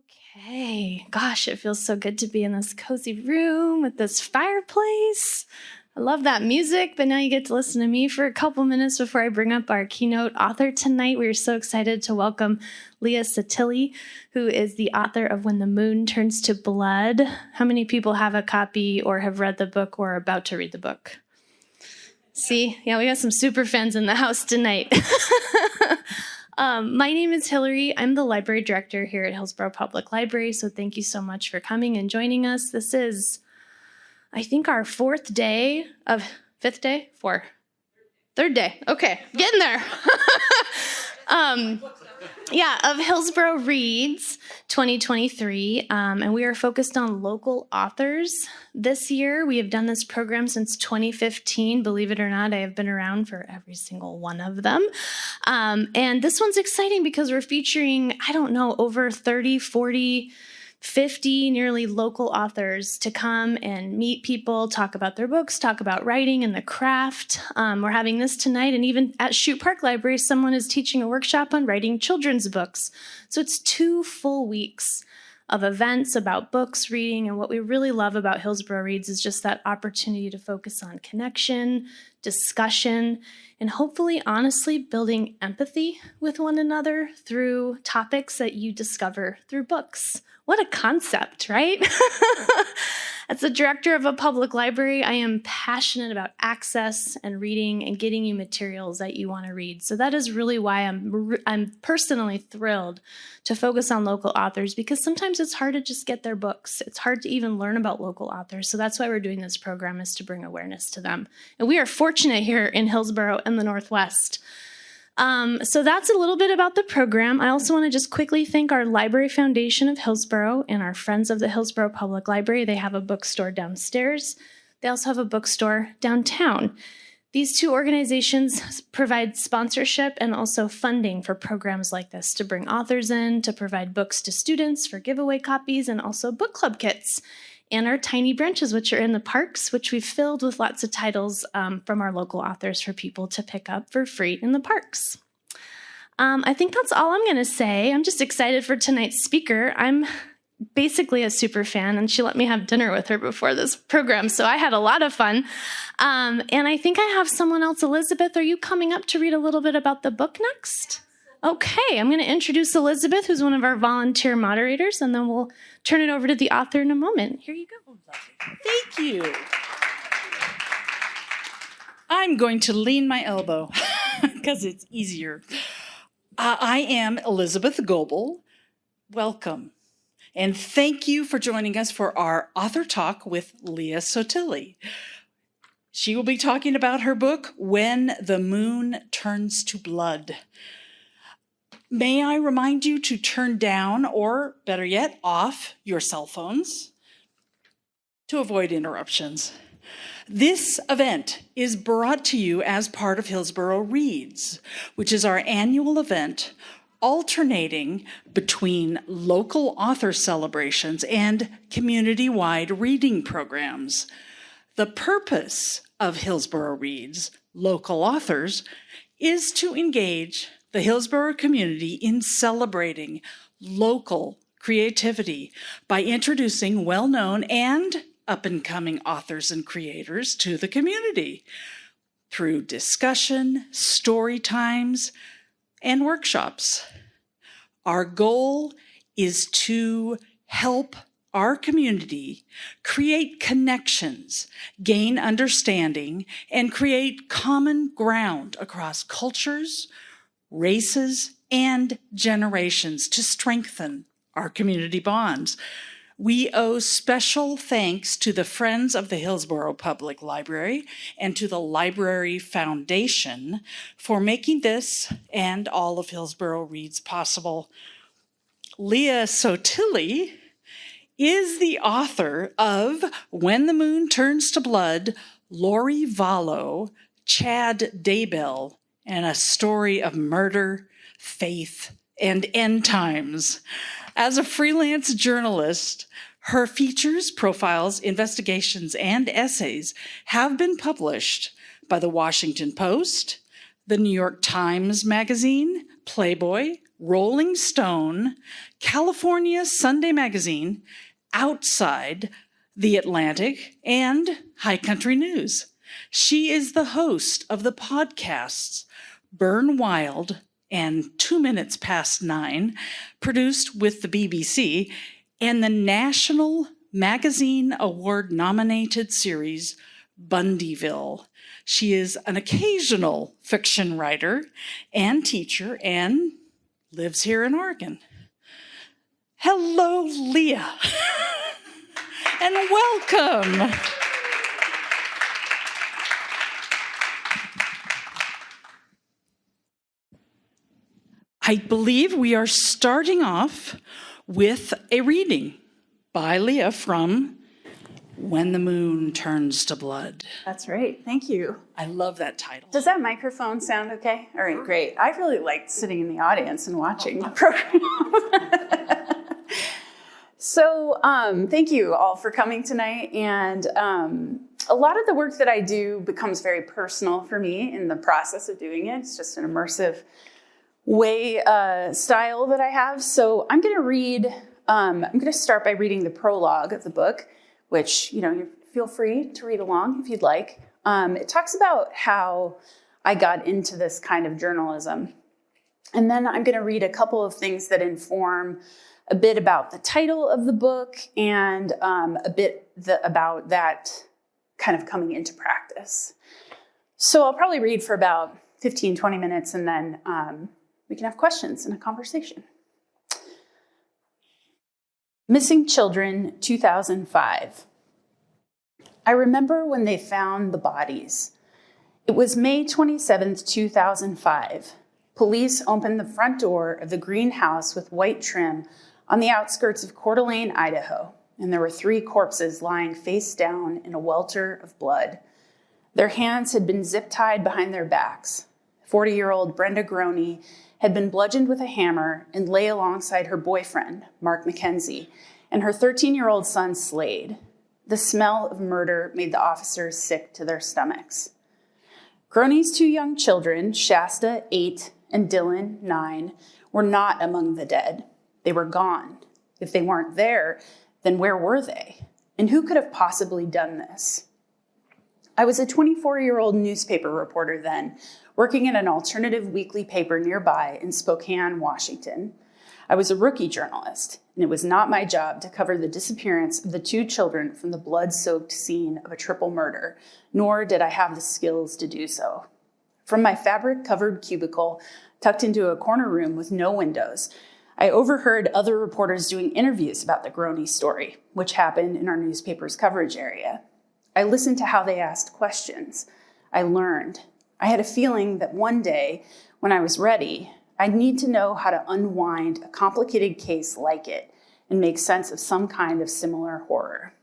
Okay, gosh, it feels so good to be in this cozy room with this fireplace. I love that music, but now you get to listen to me for a couple minutes before I bring up our keynote author tonight. We're so excited to welcome Leah Sottile, who is the author of When the Moon Turns to Blood. How many people have a copy or have read the book or are about to read the book? See, yeah, we got some super fans in the house tonight. My name is Hillary. I'm the library director here at Hillsboro Public Library, so thank you so much for coming and joining us. This is, I think, our third day. Okay, getting there. Of Hillsboro Reads 2023, and we are focused on local authors. This year, we have done this program since 2015. Believe it or not, I have been around for every single one of them. And this one's exciting because we're featuring, over 30, 40, 50 nearly local authors to come and meet people, talk about their books, talk about writing and the craft. We're having this tonight, and even at Chute Park Library, someone is teaching a workshop on writing children's books. So it's 2 full weeks of events about books, reading, and what we really love about Hillsboro Reads is just that opportunity to focus on connection, discussion, and hopefully, honestly, building empathy with one another through topics that you discover through books. What a concept, right? As the director of a public library, I am passionate about access and reading and getting you materials that you want to read. So that is really why I'm personally thrilled to focus on local authors, because sometimes it's hard to just get their books. It's hard to even learn about local authors. So that's why we're doing this program, is to bring awareness to them. And we are fortunate here in Hillsboro and the Northwest. So that's a little bit about the program. I also want to just quickly thank our Library Foundation of Hillsboro and our friends of the Hillsboro Public Library. They have a bookstore downstairs. They also have a bookstore downtown. These 2 organizations provide sponsorship and also funding for programs like this to bring authors in, to provide books to students for giveaway copies, and also book club kits. And our tiny branches, which are in the parks, which we've filled with lots of titles from our local authors for people to pick up for free in the parks. I think that's all I'm going to say. I'm just excited for tonight's speaker. I'm basically a super fan, and she let me have dinner with her before this program, so I had a lot of fun. And I think I have someone else. Elizabeth, are you coming up to read a little bit about the book next? Okay, I'm going to introduce Elizabeth, who's one of our volunteer moderators, and then we'll turn it over to the author in a moment. Here you go. Thank you. I'm going to lean my elbow because it's easier. I am Elizabeth Goebel. Welcome. And thank you for joining us for our author talk with Leah Sottile. She will be talking about her book, When the Moon Turns to Blood. May I remind you to turn down, or better yet, off your cell phones to avoid interruptions. This event is brought to you as part of Hillsboro Reads, which is our annual event alternating between local author celebrations and community-wide reading programs. The purpose of Hillsboro Reads, local authors, is to engage the Hillsboro community in celebrating local creativity by introducing well-known and up-and-coming authors and creators to the community through discussion, story times, and workshops. Our goal is to help our community create connections, gain understanding, and create common ground across cultures, races, and generations to strengthen our community bonds. We owe special thanks to the Friends of the Hillsboro Public Library and to the Library Foundation for making this and all of Hillsboro Reads possible. Leah Sottile is the author of When the Moon Turns to Blood, Lori Vallow, Chad Daybell, and a story of murder, faith, and end times. As a freelance journalist, her features, profiles, investigations, and essays have been published by the Washington Post, the New York Times Magazine, Playboy, Rolling Stone, California Sunday Magazine, Outside, The Atlantic, and High Country News. She is the host of the podcasts Burn Wild and 2 Minutes Past 9, produced with the BBC, and the National Magazine Award-nominated series Bundyville. She is an occasional fiction writer and teacher and lives here in Oregon. Hello, Leah, and welcome. I believe we are starting off with a reading by Leah from When the Moon Turns to Blood. That's right. Thank you. I love that title. Does that microphone sound okay? All right, great. I really liked sitting in the audience and watching the program. So thank you all for coming tonight. And a lot of the work that I do becomes very personal for me in the process of doing it. It's just an immersive style that I have. So I'm going to start by reading the prologue of the book, which, you feel free to read along if you'd like. It talks about how I got into this kind of journalism. And then I'm going to read a couple of things that inform a bit about the title of the book and a bit about that kind of coming into practice. So I'll probably read for about 15, 20 minutes, and then we can have questions and a conversation. Missing Children, 2005. I remember when they found the bodies. It was May 27th, 2005. Police opened the front door of the green house with white trim on the outskirts of Coeur d'Alene, Idaho, and there were 3 corpses lying face down in a welter of blood. Their hands had been zip-tied behind their backs. 40-year-old Brenda Groney had been bludgeoned with a hammer and lay alongside her boyfriend, Mark McKenzie, and her 13-year-old son, Slade. The smell of murder made the officers sick to their stomachs. Groney's 2 young children, Shasta, 8, and Dylan, 9, were not among the dead. They were gone. If they weren't there, then where were they? And who could have possibly done this? I was a 24-year-old newspaper reporter then, working at an alternative weekly paper nearby in Spokane, Washington. I was a rookie journalist, and it was not my job to cover the disappearance of the 2 children from the blood-soaked scene of a triple murder, nor did I have the skills to do so. From my fabric-covered cubicle, tucked into a corner room with no windows, I overheard other reporters doing interviews about the Groney story, which happened in our newspaper's coverage area. I listened to how they asked questions. I learned. I had a feeling that one day, when I was ready, I'd need to know how to unwind a complicated case like it and make sense of some kind of similar horror.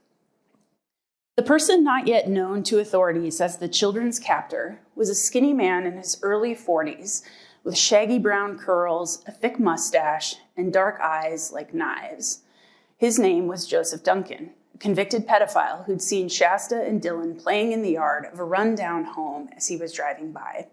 The person not yet known to authorities as the children's captor was a skinny man in his early 40s with shaggy brown curls, a thick mustache, and dark eyes like knives. His name was Joseph Duncan, a convicted pedophile who'd seen Shasta and Dylan playing in the yard of a rundown home as he was driving by.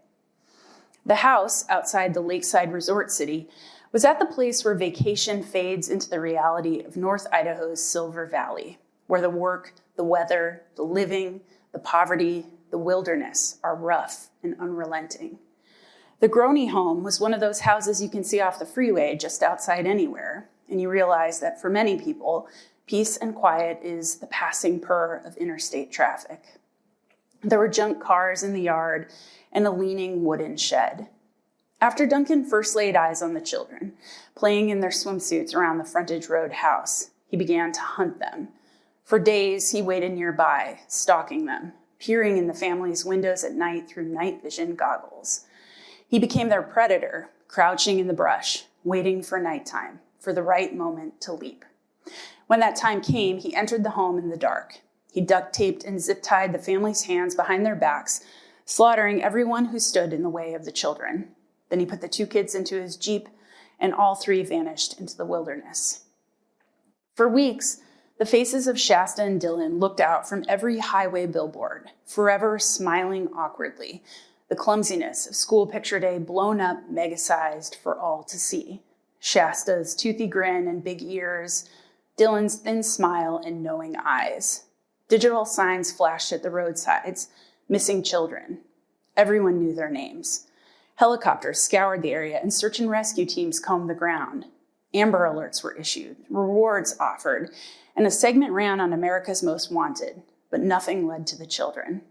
The house outside the lakeside resort city was at the place where vacation fades into the reality of North Idaho's Silver Valley, where the work, the weather, the living, the poverty, the wilderness are rough and unrelenting. The Groney home was one of those houses you can see off the freeway just outside anywhere, and you realize that for many people, peace and quiet is the passing purr of interstate traffic. There were junk cars in the yard and a leaning wooden shed. After Duncan first laid eyes on the children, playing in their swimsuits around the Frontage Road house, he began to hunt them. For days, he waited nearby, stalking them, peering in the family's windows at night through night vision goggles. He became their predator, crouching in the brush, waiting for nighttime, for the right moment to leap. When that time came, he entered the home in the dark. He duct-taped and zip-tied the family's hands behind their backs, slaughtering everyone who stood in the way of the children. Then he put the 2 kids into his Jeep, and all 3 vanished into the wilderness. For weeks, the faces of Shasta and Dylan looked out from every highway billboard, forever smiling awkwardly, The clumsiness of school picture day blown up, mega-sized for all to see. Shasta's toothy grin and big ears, Dylan's thin smile and knowing eyes. Digital signs flashed at the roadsides, missing children. Everyone knew their names. Helicopters scoured the area and search and rescue teams combed the ground. Amber alerts were issued, rewards offered, and a segment ran on America's Most Wanted, but nothing led to the children.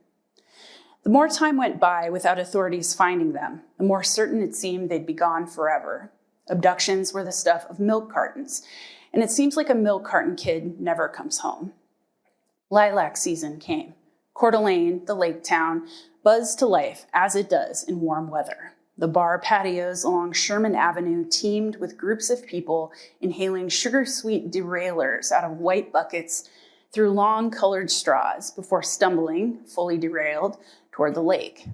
The more time went by without authorities finding them, the more certain it seemed they'd be gone forever. Abductions were the stuff of milk cartons, and it seems like a milk carton kid never comes home. Lilac season came. Coeur d'Alene, the lake town, buzzed to life as it does in warm weather. The bar patios along Sherman Avenue teemed with groups of people inhaling sugar-sweet derailers out of white buckets through long colored straws before stumbling, fully derailed, toward the lake.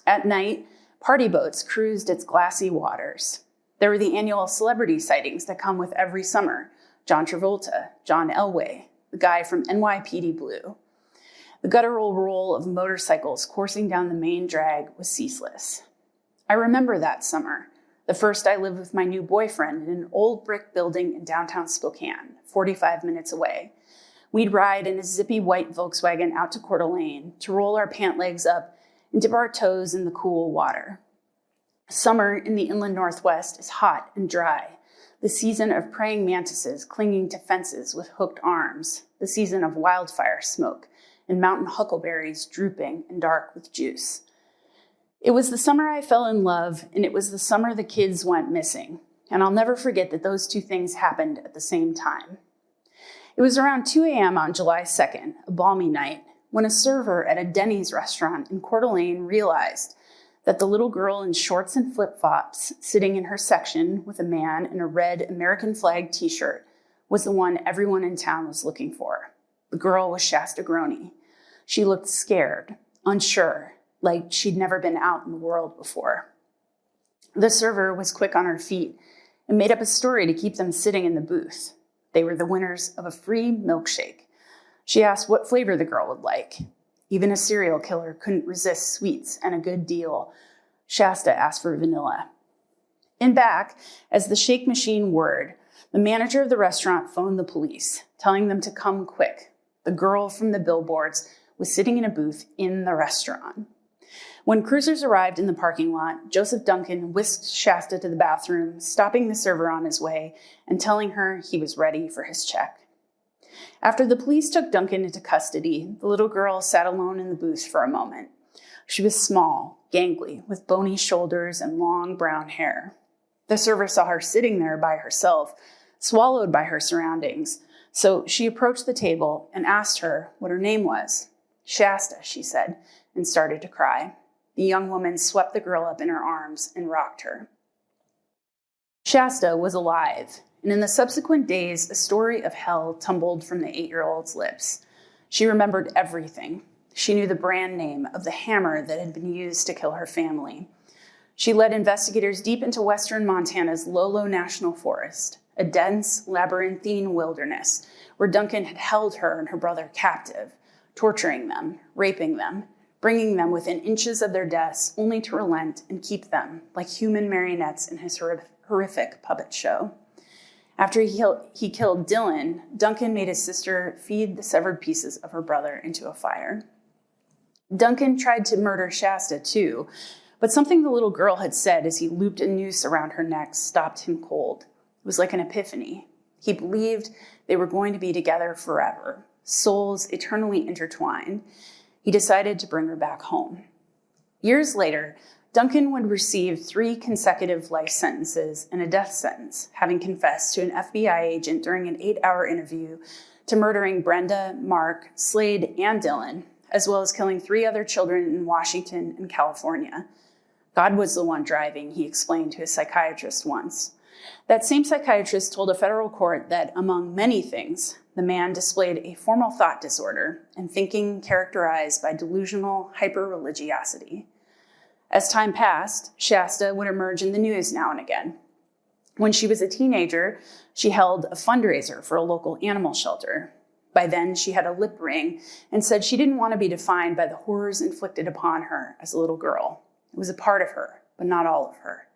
At night, party boats cruised its glassy waters. There were the annual celebrity sightings that come with every summer. John Travolta, John Elway, the guy from NYPD Blue. The guttural roll of motorcycles coursing down the main drag was ceaseless. I remember that summer, the first I lived with my new boyfriend in an old brick building in downtown Spokane, 45 minutes away. We'd ride in a zippy white Volkswagen out to Coeur d'Alene to roll our pant legs up and dip our toes in the cool water. Summer in the inland Northwest is hot and dry, the season of praying mantises clinging to fences with hooked arms, the season of wildfire smoke and mountain huckleberries drooping and dark with juice. It was the summer I fell in love, and it was the summer the kids went missing, and I'll never forget that those two things happened at the same time. It was around 2 a.m. on July 2nd, a balmy night, when a server at a Denny's restaurant in Coeur d'Alene realized that the little girl in shorts and flip-flops sitting in her section with a man in a red American flag t-shirt was the one everyone in town was looking for. The girl was Shasta Groney. She looked scared, unsure, like she'd never been out in the world before. The server was quick on her feet and made up a story to keep them sitting in the booth. They were the winners of a free milkshake. She asked what flavor the girl would like. Even a serial killer couldn't resist sweets and a good deal. Shasta asked for vanilla. In back, as the shake machine whirred, the manager of the restaurant phoned the police, telling them to come quick. The girl from the billboards was sitting in a booth in the restaurant. When cruisers arrived in the parking lot, Joseph Duncan whisked Shasta to the bathroom, stopping the server on his way and telling her he was ready for his check. After the police took Duncan into custody, the little girl sat alone in the booth for a moment. She was small, gangly, with bony shoulders and long brown hair. The server saw her sitting there by herself, swallowed by her surroundings, so she approached the table and asked her what her name was. Shasta, she said, and started to cry. The young woman swept the girl up in her arms and rocked her. Shasta was alive, and in the subsequent days, a story of hell tumbled from the 8-year-old's lips. She remembered everything. She knew the brand name of the hammer that had been used to kill her family. She led investigators deep into western Montana's Lolo National Forest, a dense, labyrinthine wilderness where Duncan had held her and her brother captive, torturing them, raping them, bringing them within inches of their deaths, only to relent and keep them like human marionettes in his horrific puppet show. After he killed Dylan, Duncan made his sister feed the severed pieces of her brother into a fire. Duncan tried to murder Shasta too, but something the little girl had said as he looped a noose around her neck stopped him cold. It was like an epiphany. He believed they were going to be together forever, souls eternally intertwined. He decided to bring her back home. Years later, Duncan would receive 3 consecutive life sentences and a death sentence, having confessed to an FBI agent during an 8-hour interview to murdering Brenda, Mark, Slade, and Dylan, as well as killing 3 other children in Washington and California. God was the one driving, he explained to his psychiatrist once. That same psychiatrist told a federal court that, among many things, the man displayed a formal thought disorder and thinking characterized by delusional hyper-religiosity. As time passed, Shasta would emerge in the news now and again. When she was a teenager, she held a fundraiser for a local animal shelter. By then, she had a lip ring and said she didn't want to be defined by the horrors inflicted upon her as a little girl. It was a part of her, but not all of her.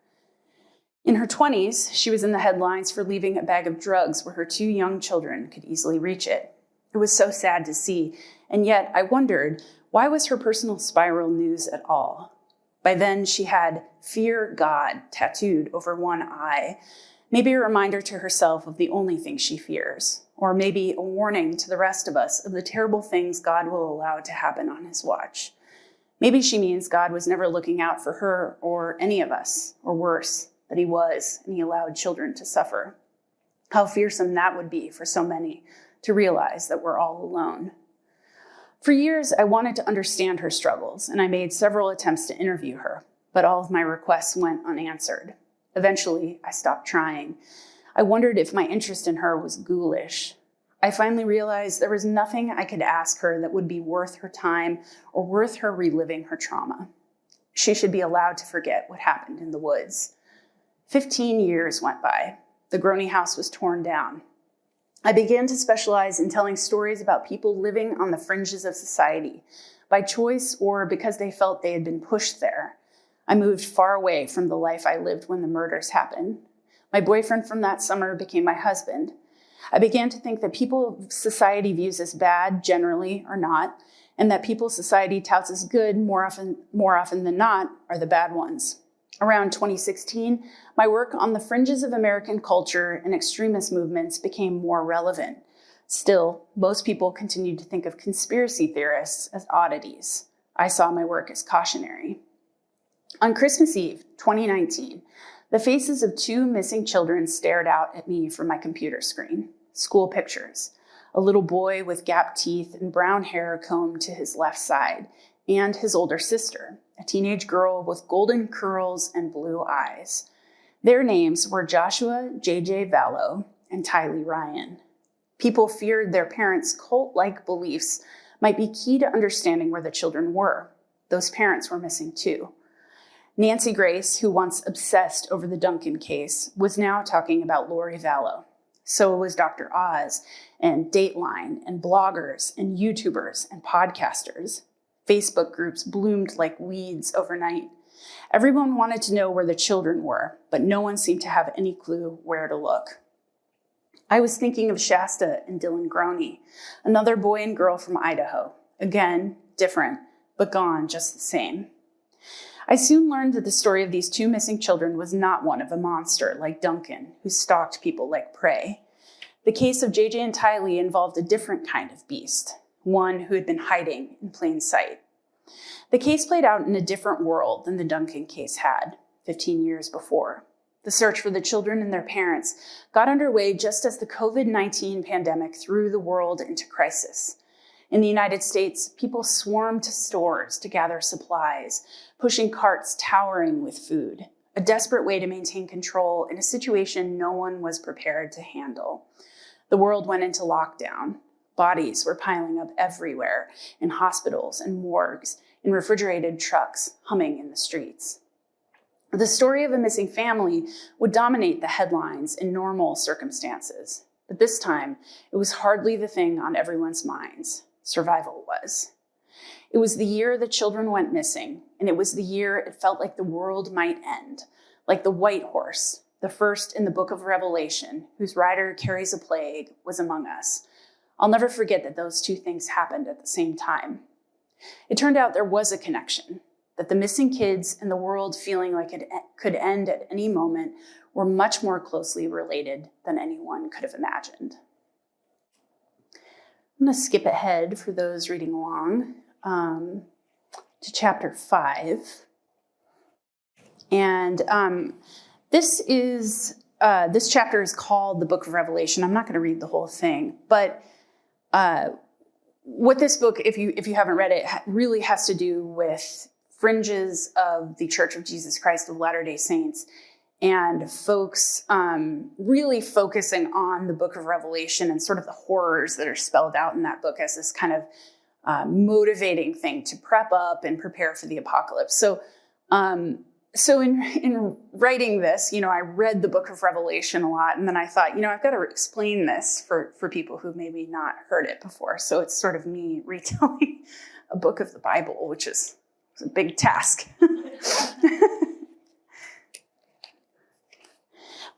In her 20s, she was in the headlines for leaving a bag of drugs where her 2 young children could easily reach it. It was so sad to see, and yet I wondered, why was her personal spiral news at all? By then, she had "Fear God" tattooed over one eye, maybe a reminder to herself of the only thing she fears, or maybe a warning to the rest of us of the terrible things God will allow to happen on his watch. Maybe she means God was never looking out for her or any of us, or worse, that he was, and he allowed children to suffer. How fearsome that would be for so many to realize that we're all alone. For years, I wanted to understand her struggles, and I made several attempts to interview her, but all of my requests went unanswered. Eventually, I stopped trying. I wondered if my interest in her was ghoulish. I finally realized there was nothing I could ask her that would be worth her time or worth her reliving her trauma. She should be allowed to forget what happened in the woods. 15 years went by. The Groney house was torn down. I began to specialize in telling stories about people living on the fringes of society, by choice or because they felt they had been pushed there. I moved far away from the life I lived when the murders happened. My boyfriend from that summer became my husband. I began to think that people society views as bad generally are not, and that people society touts as good more often than not are the bad ones. Around 2016, my work on the fringes of American culture and extremist movements became more relevant. Still, most people continued to think of conspiracy theorists as oddities. I saw my work as cautionary. On Christmas Eve, 2019, the faces of 2 missing children stared out at me from my computer screen. School pictures. A little boy with gap teeth and brown hair combed to his left side, and his older sister, a teenage girl with golden curls and blue eyes. Their names were Joshua J.J. Vallow and Tylee Ryan. People feared their parents' cult-like beliefs might be key to understanding where the children were. Those parents were missing too. Nancy Grace, who once obsessed over the Duncan case, was now talking about Lori Vallow. So was Dr. Oz and Dateline and bloggers and YouTubers and podcasters. Facebook groups bloomed like weeds overnight. Everyone wanted to know where the children were, but no one seemed to have any clue where to look. I was thinking of Shasta and Dylan Groney, another boy and girl from Idaho. Again, different, but gone just the same. I soon learned that the story of these 2 missing children was not one of a monster like Duncan, who stalked people like prey. The case of JJ and Tylee involved a different kind of beast, one who had been hiding in plain sight. The case played out in a different world than the Duncan case had 15 years before. The search for the children and their parents got underway just as the COVID-19 pandemic threw the world into crisis. In the United States, people swarmed to stores to gather supplies, pushing carts towering with food, a desperate way to maintain control in a situation no one was prepared to handle. The world went into lockdown. Bodies were piling up everywhere, in hospitals and morgues, in refrigerated trucks, humming in the streets. The story of a missing family would dominate the headlines in normal circumstances, but this time it was hardly the thing on everyone's minds. Survival was. It was the year the children went missing, and it was the year it felt like the world might end, like the white horse, the first in the book of Revelation, whose rider carries a plague, was among us. I'll never forget that those 2 things happened at the same time. It turned out there was a connection, that the missing kids and the world feeling like it could end at any moment were much more closely related than anyone could have imagined. I'm going to skip ahead for those reading along to chapter 5. And this chapter is called the Book of Revelation. I'm not going to read the whole thing, but what this book, if you haven't read it, really has to do with fringes of the Church of Jesus Christ of Latter-day Saints and folks really focusing on the book of Revelation and sort of the horrors that are spelled out in that book as this kind of motivating thing to prep up and prepare for the apocalypse. So in writing this, I read the book of Revelation a lot, and then I thought, I've got to explain this for people who maybe not heard it before. So it's sort of me retelling a book of the Bible, which is a big task.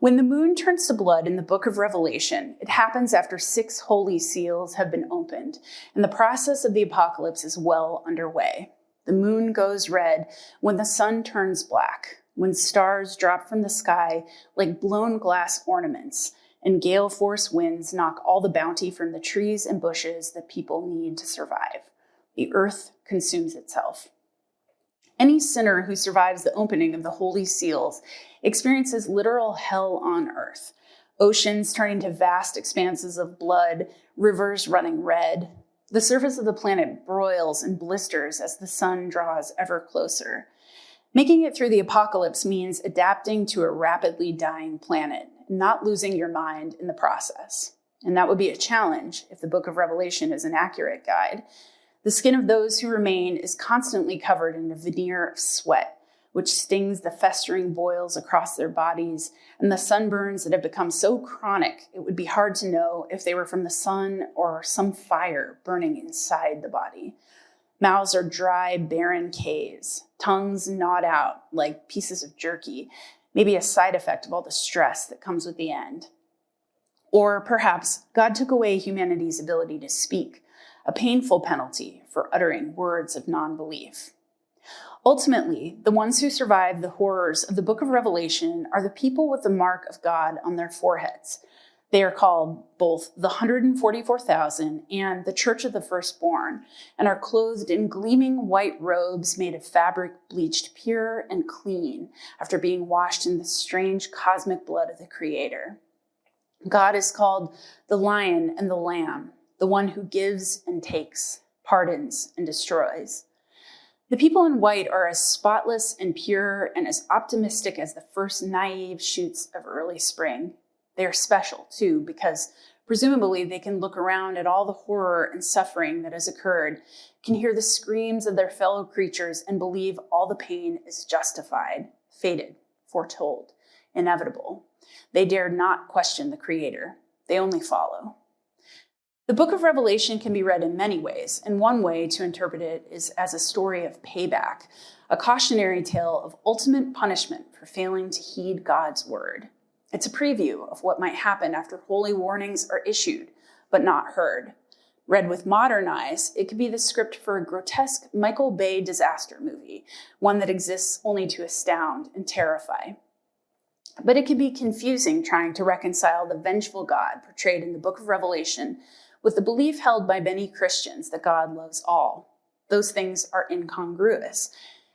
When the moon turns to blood in the book of Revelation, it happens after 6 holy seals have been opened, and the process of the apocalypse is well underway. The moon goes red when the sun turns black, when stars drop from the sky like blown glass ornaments, and gale force winds knock all the bounty from the trees and bushes that people need to survive. The earth consumes itself. Any sinner who survives the opening of the holy seals experiences literal hell on earth. Oceans turning to vast expanses of blood, rivers running red. The surface of the planet broils and blisters as the sun draws ever closer. Making it through the apocalypse means adapting to a rapidly dying planet, not losing your mind in the process. And that would be a challenge if the book of Revelation is an accurate guide. The skin of those who remain is constantly covered in a veneer of sweat, which stings the festering boils across their bodies and the sunburns that have become so chronic it would be hard to know if they were from the sun or some fire burning inside the body. Mouths are dry, barren caves, tongues gnawed out like pieces of jerky, maybe a side effect of all the stress that comes with the end. Or perhaps God took away humanity's ability to speak, a painful penalty for uttering words of non-belief. Ultimately, the ones who survive the horrors of the book of Revelation are the people with the mark of God on their foreheads. They are called both the 144,000 and the Church of the Firstborn, and are clothed in gleaming white robes made of fabric bleached pure and clean after being washed in the strange cosmic blood of the Creator. God is called the Lion and the Lamb, the one who gives and takes, pardons and destroys. The people in white are as spotless and pure and as optimistic as the first naive shoots of early spring. They are special, too, because presumably they can look around at all the horror and suffering that has occurred, can hear the screams of their fellow creatures, and believe all the pain is justified, fated, foretold, inevitable. They dare not question the Creator. They only follow. The book of Revelation can be read in many ways, and one way to interpret it is as a story of payback, a cautionary tale of ultimate punishment for failing to heed God's word. It's a preview of what might happen after holy warnings are issued, but not heard. Read with modern eyes, it could be the script for a grotesque Michael Bay disaster movie, one that exists only to astound and terrify. But it can be confusing trying to reconcile the vengeful God portrayed in the book of Revelation with the belief held by many Christians that God loves all. Those things are incongruous.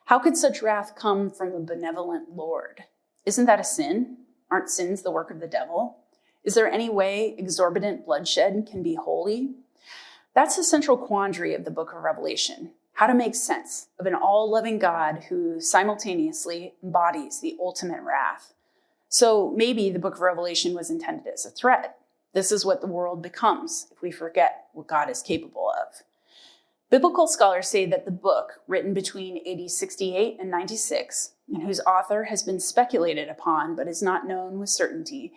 How could such wrath come from a benevolent Lord? Isn't that a sin? Aren't sins the work of the devil? Is there any way exorbitant bloodshed can be holy? That's the central quandary of the book of Revelation, how to make sense of an all-loving God who simultaneously embodies the ultimate wrath. So maybe the book of Revelation was intended as a threat. This is what the world becomes if we forget what God is capable of. Biblical scholars say that the book, written between AD 68 and 96, and whose author has been speculated upon but is not known with certainty,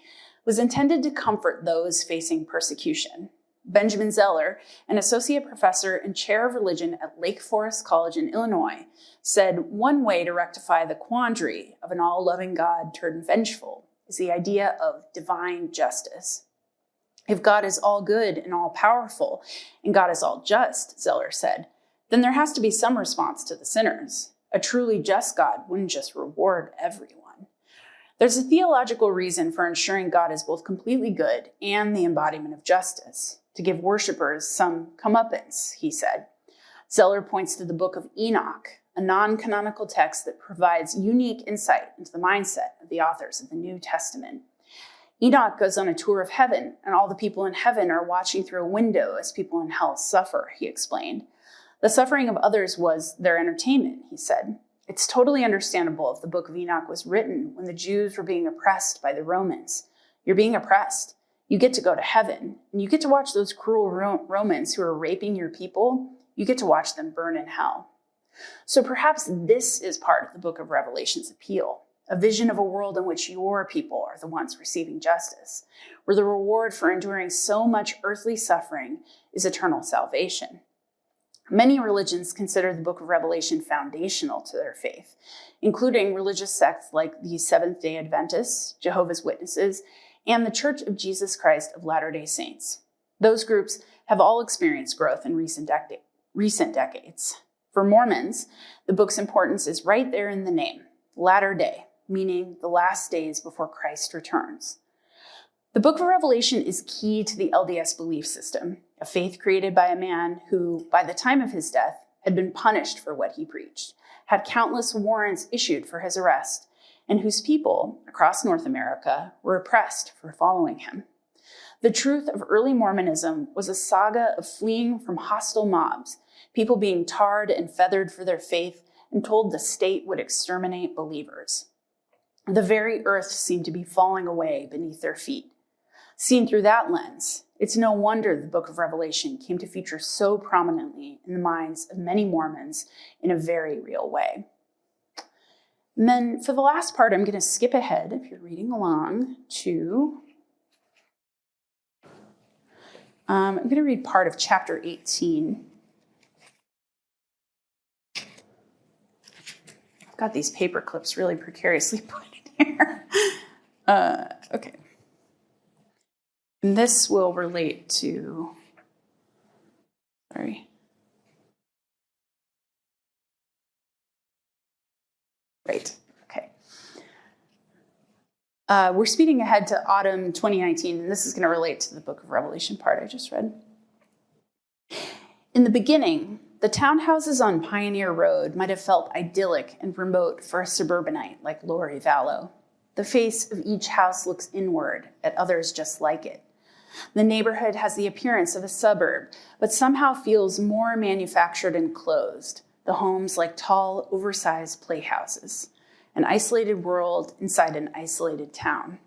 was intended to comfort those facing persecution. Benjamin Zeller, an associate professor and chair of religion at Lake Forest College in Illinois, said one way to rectify the quandary of an all-loving God turned vengeful is the idea of divine justice. If God is all good and all powerful, and God is all just, Zeller said, then there has to be some response to the sinners. A truly just God wouldn't just reward everyone. There's a theological reason for ensuring God is both completely good and the embodiment of justice, to give worshipers some comeuppance, he said. Zeller points to the book of Enoch, a non-canonical text that provides unique insight into the mindset of the authors of the New Testament. Enoch goes on a tour of heaven, and all the people in heaven are watching through a window as people in hell suffer, he explained. The suffering of others was their entertainment, he said. It's totally understandable if the book of Enoch was written when the Jews were being oppressed by the Romans. You're being oppressed. You get to go to heaven, and you get to watch those cruel Romans who are raping your people. You get to watch them burn in hell. So perhaps this is part of the book of Revelation's appeal. A vision of a world in which your people are the ones receiving justice, where the reward for enduring so much earthly suffering is eternal salvation. Many religions consider the book of Revelation foundational to their faith, including religious sects like the Seventh-day Adventists, Jehovah's Witnesses, and the Church of Jesus Christ of Latter-day Saints. Those groups have all experienced growth in recent decades. For Mormons, the book's importance is right there in the name, latter day, meaning the last days before Christ returns. The book of Revelation is key to the LDS belief system, a faith created by a man who, by the time of his death, had been punished for what he preached, had countless warrants issued for his arrest, and whose people across North America were oppressed for following him. The truth of early Mormonism was a saga of fleeing from hostile mobs, people being tarred and feathered for their faith and told the state would exterminate believers. The very earth seemed to be falling away beneath their feet. Seen through that lens, it's no wonder the book of Revelation came to feature so prominently in the minds of many Mormons in a very real way. And then for the last part, I'm going to skip ahead, if you're reading along, to I'm going to read part of chapter 18. I've got these paper clips really precariously put in here. Okay. And this will relate to, right. Okay. We're speeding ahead to autumn 2019, and this is going to relate to the book of Revelation part I just read. In the beginning, the townhouses on Pioneer Road might have felt idyllic and remote for a suburbanite like Lori Vallow. The face of each house looks inward at others just like it. The neighborhood has the appearance of a suburb, but somehow feels more manufactured and closed. The homes like tall, oversized playhouses. An isolated world inside an isolated town.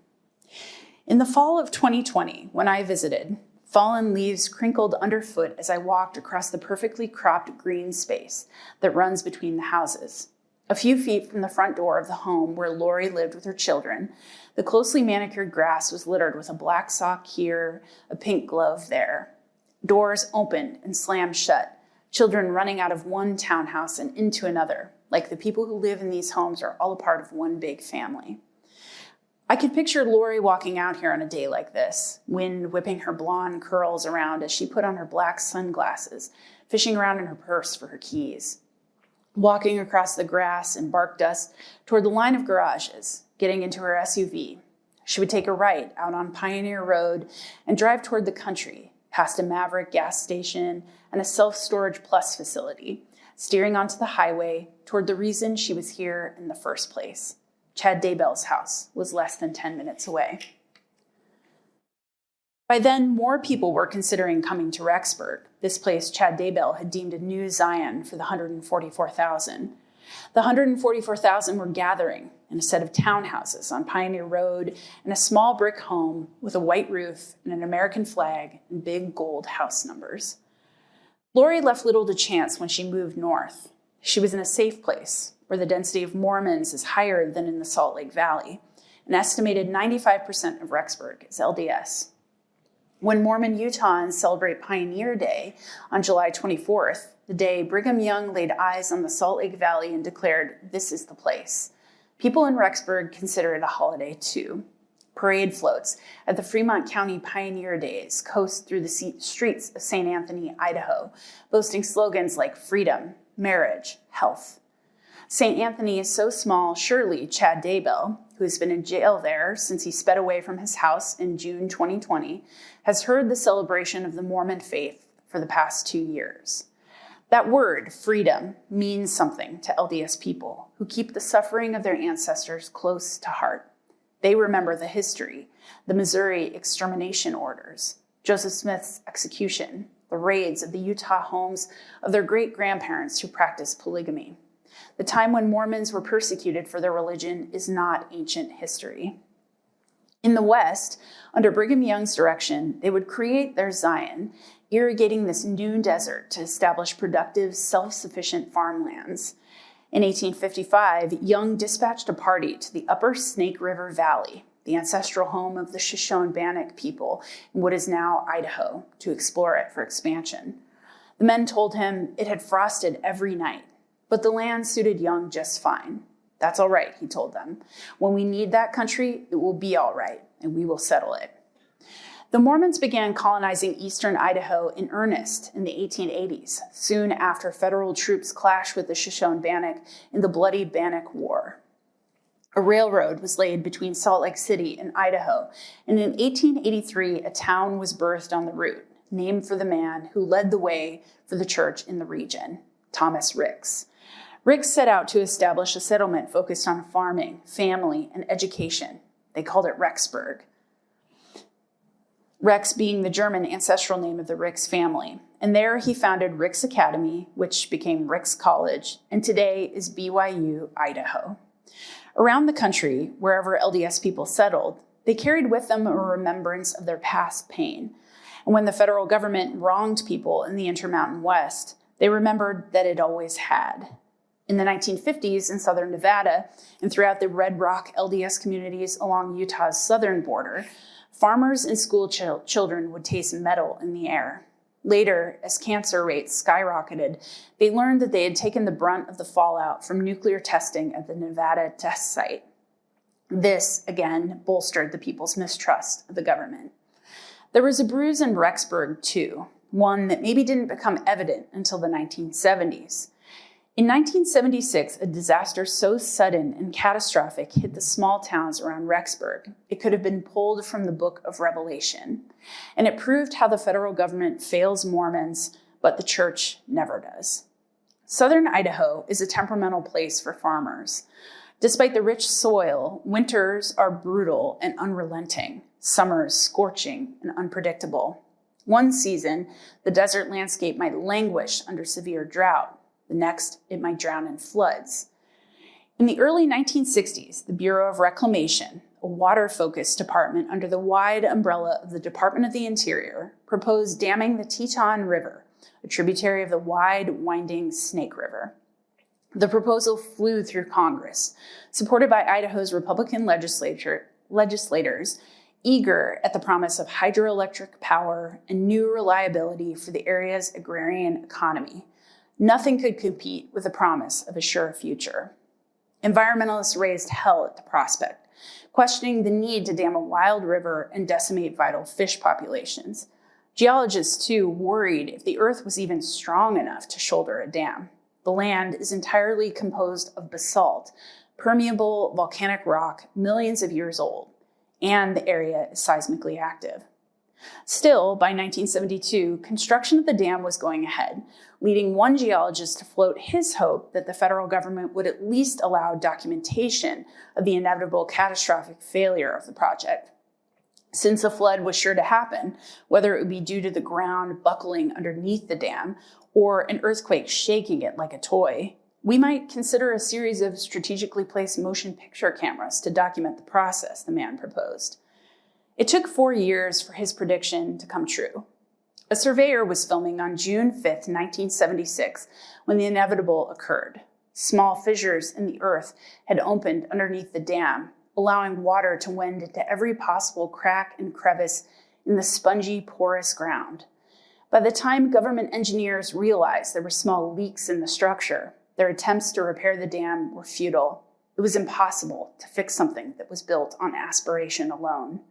In the fall of 2020, when I visited, fallen leaves crinkled underfoot as I walked across the perfectly cropped green space that runs between the houses. A few feet from the front door of the home where Lori lived with her children, the closely manicured grass was littered with a black sock here, a pink glove there. Doors opened and slammed shut, children running out of one townhouse and into another, like the people who live in these homes are all a part of one big family. I could picture Lori walking out here on a day like this, wind whipping her blonde curls around as she put on her black sunglasses, fishing around in her purse for her keys. Walking across the grass and bark dust toward the line of garages, getting into her SUV. She would take a right out on Pioneer Road and drive toward the country, past a Maverick gas station and a self-storage plus facility, steering onto the highway toward the reason she was here in the first place. Chad Daybell's house was less than 10 minutes away. By then, more people were considering coming to Rexburg, this place Chad Daybell had deemed a new Zion for the 144,000. The 144,000 were gathering in a set of townhouses on Pioneer Road and a small brick home with a white roof and an American flag and big gold house numbers. Lori left little to chance when she moved north. She was in a safe place where the density of Mormons is higher than in the Salt Lake Valley. An estimated 95% of Rexburg is LDS. When Mormon Utahns celebrate Pioneer Day on July 24th, the day Brigham Young laid eyes on the Salt Lake Valley and declared, "This is the place," people in Rexburg consider it a holiday too. Parade floats at the Fremont County Pioneer Days coast through the streets of St. Anthony, Idaho, boasting slogans like freedom, marriage, health. St. Anthony is so small, surely Chad Daybell, who has been in jail there since he sped away from his house in June 2020, has heard the celebration of the Mormon faith for the past 2 years. That word, freedom, means something to LDS people who keep the suffering of their ancestors close to heart. They remember the history, the Missouri extermination orders, Joseph Smith's execution, the raids of the Utah homes of their great-grandparents who practiced polygamy. The time when Mormons were persecuted for their religion is not ancient history. In the West, under Brigham Young's direction, they would create their Zion, irrigating this new desert to establish productive, self-sufficient farmlands. In 1855, Young dispatched a party to the upper Snake River Valley, the ancestral home of the Shoshone-Bannock people in what is now Idaho, to explore it for expansion. The men told him it had frosted every night, but the land suited Young just fine. That's all right, he told them. When we need that country, it will be all right, and we will settle it. The Mormons began colonizing eastern Idaho in earnest in the 1880s, soon after federal troops clashed with the Shoshone-Bannock in the bloody Bannock War. A railroad was laid between Salt Lake City and Idaho, and in 1883, a town was birthed on the route, named for the man who led the way for the church in the region, Thomas Ricks. Ricks set out to establish a settlement focused on farming, family, and education. They called it Rexburg. Rex being the German ancestral name of the Ricks family. And there he founded Ricks Academy, which became Ricks College, and today is BYU, Idaho. Around the country, wherever LDS people settled, they carried with them a remembrance of their past pain. And when the federal government wronged people in the Intermountain West, they remembered that it always had. In the 1950s in southern Nevada and throughout the Red Rock LDS communities along Utah's southern border, farmers and school children would taste metal in the air. Later, as cancer rates skyrocketed, they learned that they had taken the brunt of the fallout from nuclear testing at the Nevada test site. This, again, bolstered the people's mistrust of the government. There was a bruise in Rexburg, too, one that maybe didn't become evident until the 1970s. In 1976, a disaster so sudden and catastrophic hit the small towns around Rexburg, it could have been pulled from the book of Revelation. And it proved how the federal government fails Mormons, but the church never does. Southern Idaho is a temperamental place for farmers. Despite the rich soil, winters are brutal and unrelenting, summers scorching and unpredictable. One season, the desert landscape might languish under severe drought. The next, it might drown in floods. In the early 1960s, the Bureau of Reclamation, a water-focused department under the wide umbrella of the Department of the Interior, proposed damming the Teton River, a tributary of the wide, winding Snake River. The proposal flew through Congress, supported by Idaho's Republican legislators, eager at the promise of hydroelectric power and new reliability for the area's agrarian economy. Nothing could compete with the promise of a sure future. Environmentalists raised hell at the prospect, questioning the need to dam a wild river and decimate vital fish populations. Geologists, too, worried if the earth was even strong enough to shoulder a dam. The land is entirely composed of basalt, permeable volcanic rock millions of years old, and the area is seismically active. Still, by 1972, construction of the dam was going ahead, leading one geologist to float his hope that the federal government would at least allow documentation of the inevitable catastrophic failure of the project. Since a flood was sure to happen, whether it would be due to the ground buckling underneath the dam or an earthquake shaking it like a toy, we might consider a series of strategically placed motion picture cameras to document the process, the man proposed. It took 4 years for his prediction to come true. A surveyor was filming on June 5, 1976, when the inevitable occurred. Small fissures in the earth had opened underneath the dam, allowing water to wend into every possible crack and crevice in the spongy, porous ground. By the time government engineers realized there were small leaks in the structure, their attempts to repair the dam were futile. It was impossible to fix something that was built on aspiration alone.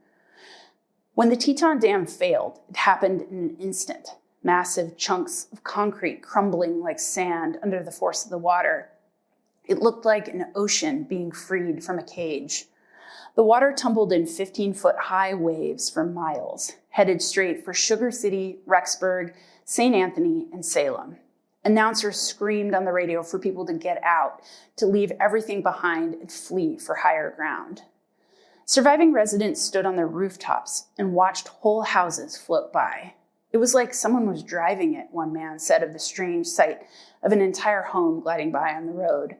When the Teton Dam failed, it happened in an instant. Massive chunks of concrete crumbling like sand under the force of the water. It looked like an ocean being freed from a cage. The water tumbled in 15-foot-high waves for miles, headed straight for Sugar City, Rexburg, St. Anthony, and Salem. Announcers screamed on the radio for people to get out, to leave everything behind and flee for higher ground. Surviving residents stood on their rooftops and watched whole houses float by. It was like someone was driving it, one man said of the strange sight of an entire home gliding by on the road.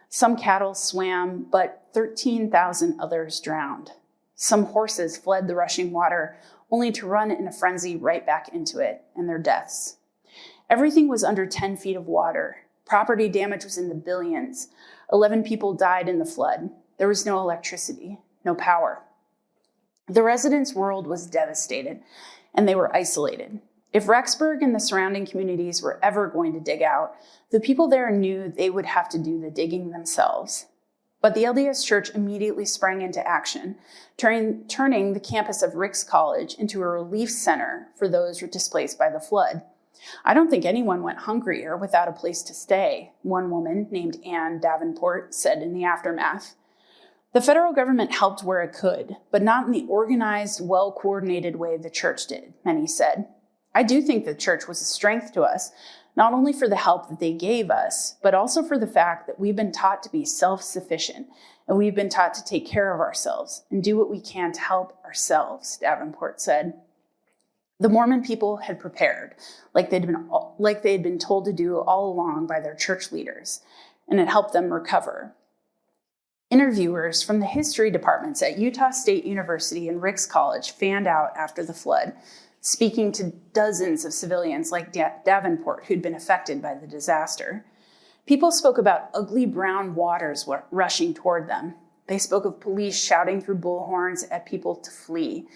Some cattle swam, but 13,000 others drowned. Some horses fled the rushing water, only to run in a frenzy right back into it, and their deaths. Everything was under 10 feet of water. Property damage was in the billions. 11 people died in the flood. There was no electricity. No power. The residents' world was devastated, and they were isolated. If Rexburg and the surrounding communities were ever going to dig out, the people there knew they would have to do the digging themselves. But the LDS Church immediately sprang into action, turning the campus of Ricks College into a relief center for those displaced by the flood. I don't think anyone went hungry or without a place to stay, one woman named Ann Davenport said in the aftermath. The federal government helped where it could, but not in the organized, well-coordinated way the church did, many said. I do think the church was a strength to us, not only for the help that they gave us, but also for the fact that we've been taught to be self-sufficient, and we've been taught to take care of ourselves and do what we can to help ourselves, Davenport said. The Mormon people had prepared, like they'd been told to do all along by their church leaders, and it helped them recover. Interviewers from the history departments at Utah State University and Ricks College fanned out after the flood, speaking to dozens of civilians like Davenport who'd been affected by the disaster. People spoke about ugly brown waters rushing toward them. They spoke of police shouting through bullhorns at people to flee.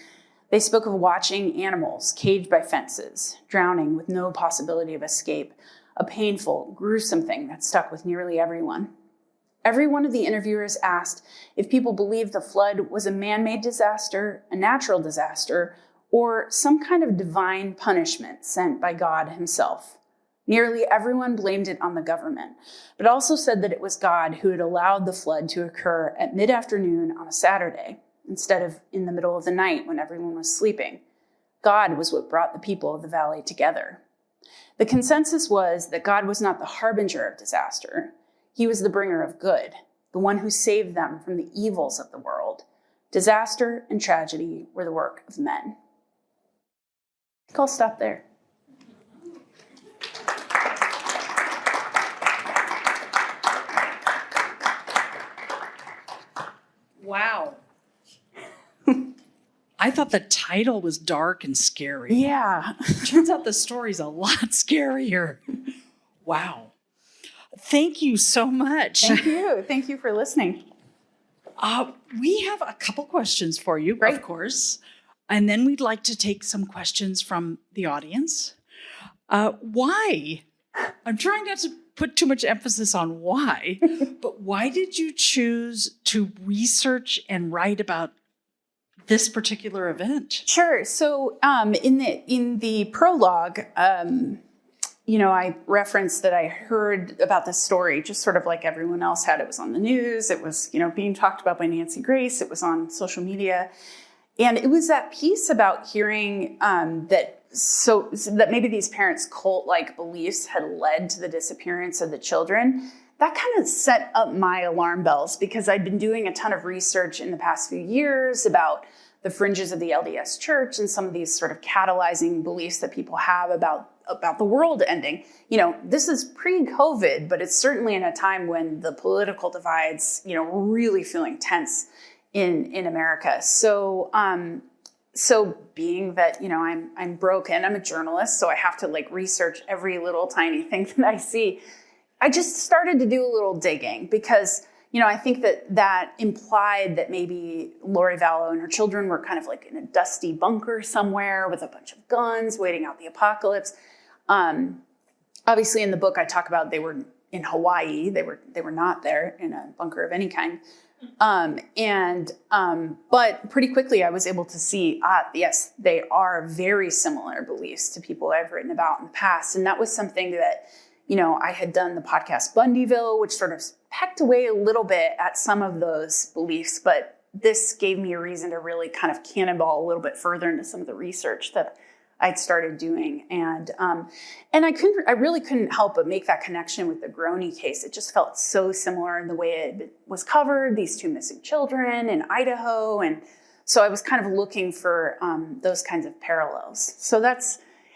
They spoke of watching animals caged by fences, drowning with no possibility of escape, a painful, gruesome thing that stuck with nearly everyone. Every one of the interviewers asked if people believed the flood was a man-made disaster, a natural disaster, or some kind of divine punishment sent by God himself. Nearly everyone blamed it on the government, but also said that it was God who had allowed the flood to occur at mid-afternoon on a Saturday, instead of in the middle of the night when everyone was sleeping. God was what brought the people of the valley together. The consensus was that God was not the harbinger of disaster. He was the bringer of good, the one who saved them from the evils of the world. Disaster and tragedy were the work of men. I think I'll stop there. Wow. I thought the title was dark and scary. Yeah. Turns out the story's a lot scarier. Wow. Thank you so much. Thank you. Thank you for listening. We have a couple questions for you, Great. Of course. And then we'd like to take some questions from the audience. Why? I'm trying not to put too much emphasis on why, but why did you choose to research and write about this particular event? Sure. So in the prologue, I referenced that I heard about this story just sort of like everyone else had. It was on the news. It was, being talked about by Nancy Grace. It was on social media. And it was that piece about hearing that maybe these parents' cult-like beliefs had led to the disappearance of the children. That kind of set up my alarm bells because I'd been doing a ton of research in the past few years about the fringes of the LDS Church and some of these sort of catalyzing beliefs that people have about the world ending. This is pre-COVID, but it's certainly in a time when the political divides, really feeling tense in America. So being that, I'm broken, I'm a journalist, so I have to research every little tiny thing that I see. I just started to do a little digging because, I think that implied that maybe Lori Vallow and her children were kind of in a dusty bunker somewhere with a bunch of guns waiting out the apocalypse. Obviously in the book I talk about they were in Hawaii. They were not there in a bunker of any kind. But pretty quickly I was able to see, yes, they are very similar beliefs to people I've written about in the past. And that was something that, I had done the podcast Bundyville, which sort of pecked away a little bit at some of those beliefs, but this gave me a reason to really kind of cannonball a little bit further into some of the research that I'd started doing. And I really couldn't help but make that connection with the Groney case. It just felt so similar in the way it was covered, these two missing children in Idaho. And so I was kind of looking for those kinds of parallels. So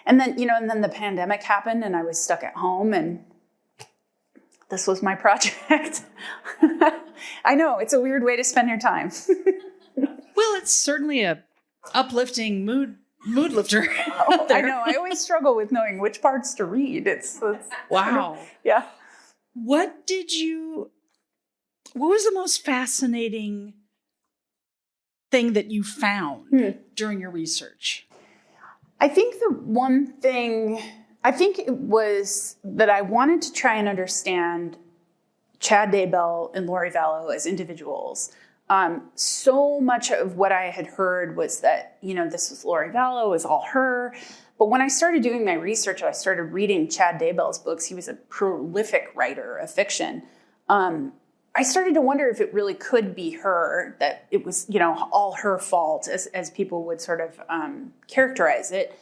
and then the pandemic happened and I was stuck at home and this was my project. I know, it's a weird way to spend your time. Well, it's certainly a uplifting mood lifter. I know. I always struggle with knowing which parts to read. It's wow. Yeah. What was the most fascinating thing that you found during your research? I think the one thing, I think it was that I wanted to try and understand Chad Daybell and Lori Vallow as individuals. So much of what I had heard was that, this was Lori Vallow, it was all her. But when I started doing my research, I started reading Chad Daybell's books. He was a prolific writer of fiction. I started to wonder if it really could be her, that it was, all her fault, as people would sort of characterize it.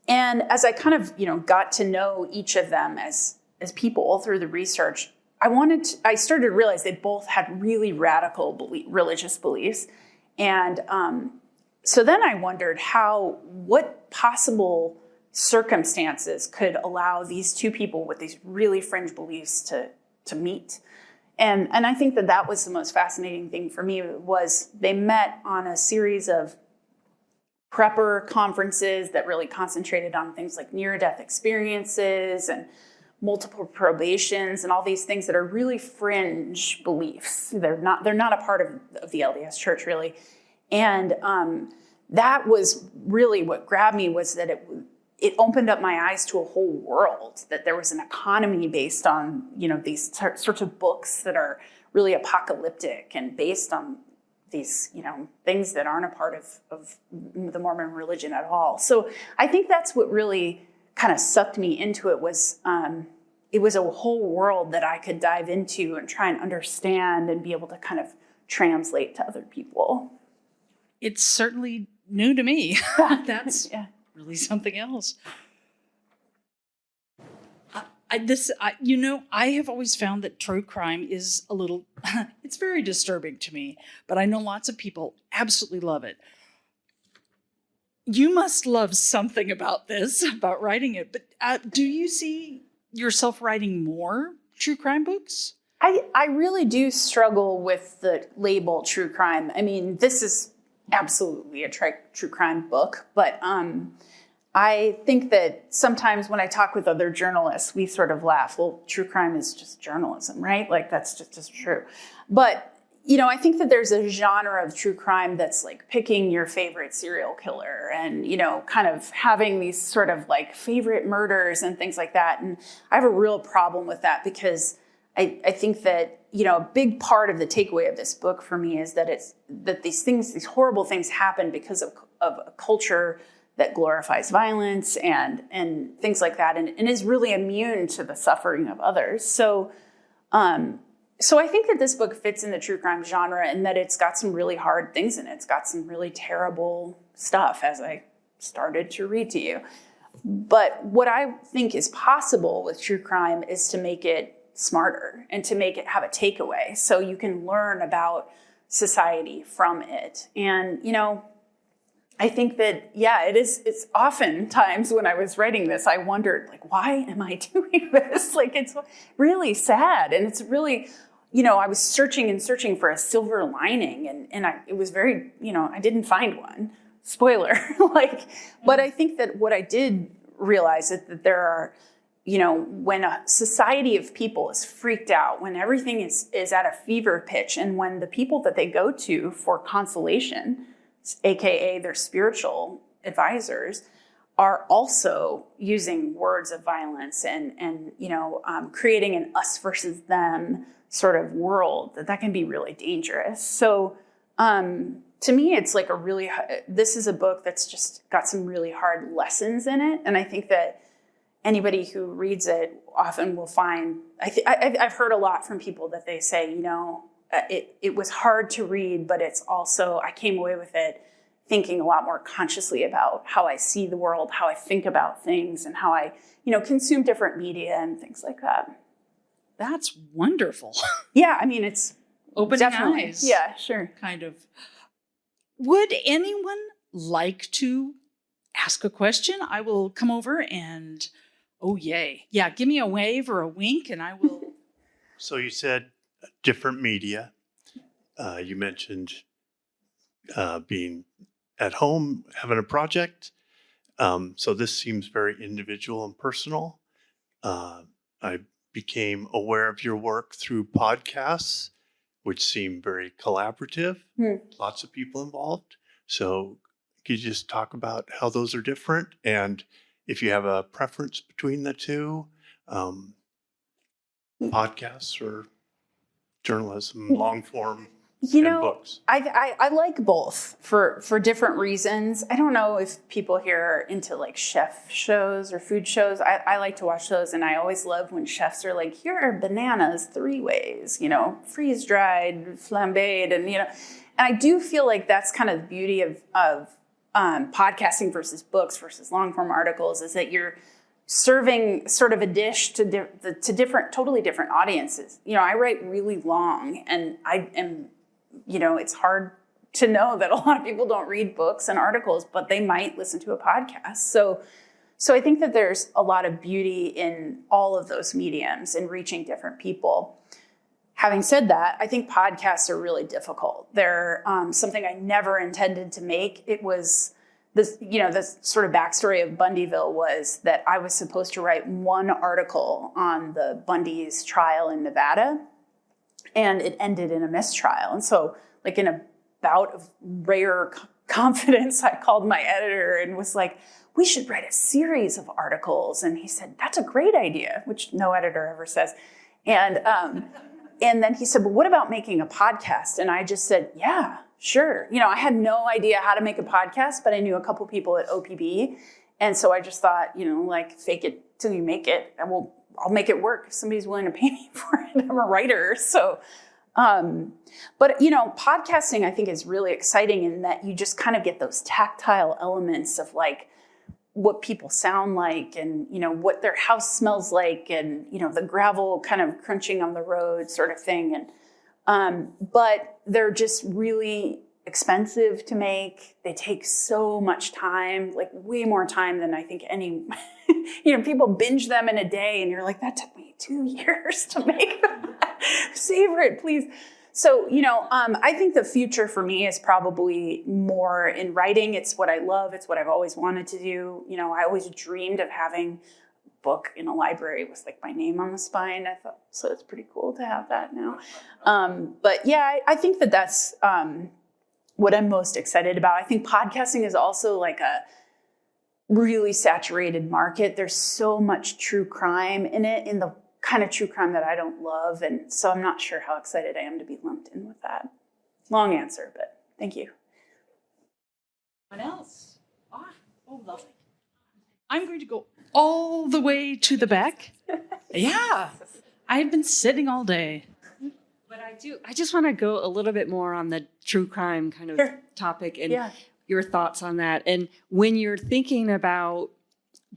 And as I kind of, got to know each of them as people through the research, I started to realize they both had really radical religious beliefs. And so then I wondered what possible circumstances could allow these two people with these really fringe beliefs to meet. And I think that was the most fascinating thing for me, was they met on a series of prepper conferences that really concentrated on things like near-death experiences and multiple probations and all these things that are really fringe beliefs. They're not a part of the LDS Church, really. And that was really what grabbed me, was that it opened up my eyes to a whole world, that there was an economy based on, these sorts of books that are really apocalyptic and based on these, things that aren't a part of the Mormon religion at all. So I think that's what really kind of sucked me into it, was it was a whole world that I could dive into and try and understand and be able to kind of translate to other people. It's certainly new to me. That's really something else. I have always found that true crime is a little, it's very disturbing to me, but I know lots of people absolutely love it. You must love something about this, about writing it, but do you see yourself writing more true crime books? I really do struggle with the label true crime. I mean, this is absolutely a true crime book, but I think that sometimes when I talk with other journalists, we sort of laugh. Well, true crime is just journalism, right? Like, that's just as true. But, I think that there's a genre of true crime that's like picking your favorite serial killer and, kind of having these sort of like favorite murders and things like that. And I have a real problem with that, because I think that, a big part of the takeaway of this book for me is that these horrible things happen because of a culture that glorifies violence and things like that, and is really immune to the suffering of others. So I think that this book fits in the true crime genre, and that it's got some really hard things in it. It's got some really terrible stuff, as I started to read to you. But what I think is possible with true crime is to make it smarter and to make it have a takeaway, so you can learn about society from it. And, I think that, it's oftentimes when I was writing this, I wondered, like, why am I doing this? Like, it's really sad. And it's really, I was searching for a silver lining, and it was very, I didn't find one. Spoiler. But I think that what I did realize is that there are, when a society of people is freaked out, when everything is at a fever pitch, and when the people that they go to for consolation, AKA their spiritual advisors, are also using words of violence and creating an us versus them sort of world, that can be really dangerous. So to me, it's like this is a book that's just got some really hard lessons in it. And I think that anybody who reads it often will find, I've heard a lot from people that they say, it was hard to read, but it's also, I came away with it thinking a lot more consciously about how I see the world, how I think about things, and how I, consume different media and things like that. That's wonderful. Yeah, I mean, it's opening eyes. Yeah, sure. Kind of. Would anyone like to ask a question? I will come over and, oh, yay. Yeah, give me a wave or a wink and I will. So you said different media. You mentioned being at home, having a project. So this seems very individual and personal. I became aware of your work through podcasts, which seem very collaborative. Lots of people involved. So Could you just talk about how those are different and if you have a preference between the two, podcasts or journalism, long form, and books? I like both for different reasons. I don't know if people here are into like chef shows or food shows. I like to watch those, and I always love when chefs are like, here are bananas 3 ways, freeze dried, flambéed, and and I do feel like that's kind of the beauty of podcasting versus books versus long form articles, is that you're serving sort of a dish to different, totally different audiences. I write really long, and I am, it's hard to know that a lot of people don't read books and articles, but they might listen to a podcast. So I think that there's a lot of beauty in all of those mediums and reaching different people. Having said that, I think podcasts are really difficult. They're something I never intended to make. It was this, the sort of backstory of Bundyville was that I was supposed to write one article on the Bundy's trial in Nevada, and it ended in a mistrial. And so, like, in a bout of rare confidence, I called my editor and was like, we should write a series of articles. And he said, that's a great idea, which no editor ever says. And then he said, well, what about making a podcast? And I just said, yeah, sure. I had no idea how to make a podcast, but I knew a couple people at OPB. And so I just thought, fake it till you make it. And I'll make it work if somebody's willing to pay me for it. I'm a writer. So, but podcasting I think is really exciting in that you just kind of get those tactile elements of like what people sound like and, what their house smells like and, the gravel kind of crunching on the road sort of thing. And, but they're just really expensive to make. They take so much time, like way more time than I think any, people binge them in a day and you're like, that took me 2 years to make. Savor it, please. So, I think the future for me is probably more in writing. It's what I love. It's what I've always wanted to do. I always dreamed of having a book in a library with like my name on the spine. I thought, so it's pretty cool to have that now. But yeah, I think that that's what I'm most excited about. I think podcasting is also like a really saturated market. There's so much true crime in it, in the kind of true crime that I don't love. And so I'm not sure how excited I am to be lumped in with that. Long answer, but thank you. What else? Oh, lovely. I'm going to go all the way to the back. Yeah, I've been sitting all day. But I just want to go a little bit more on the true crime kind of topic and your thoughts on that. And when you're thinking about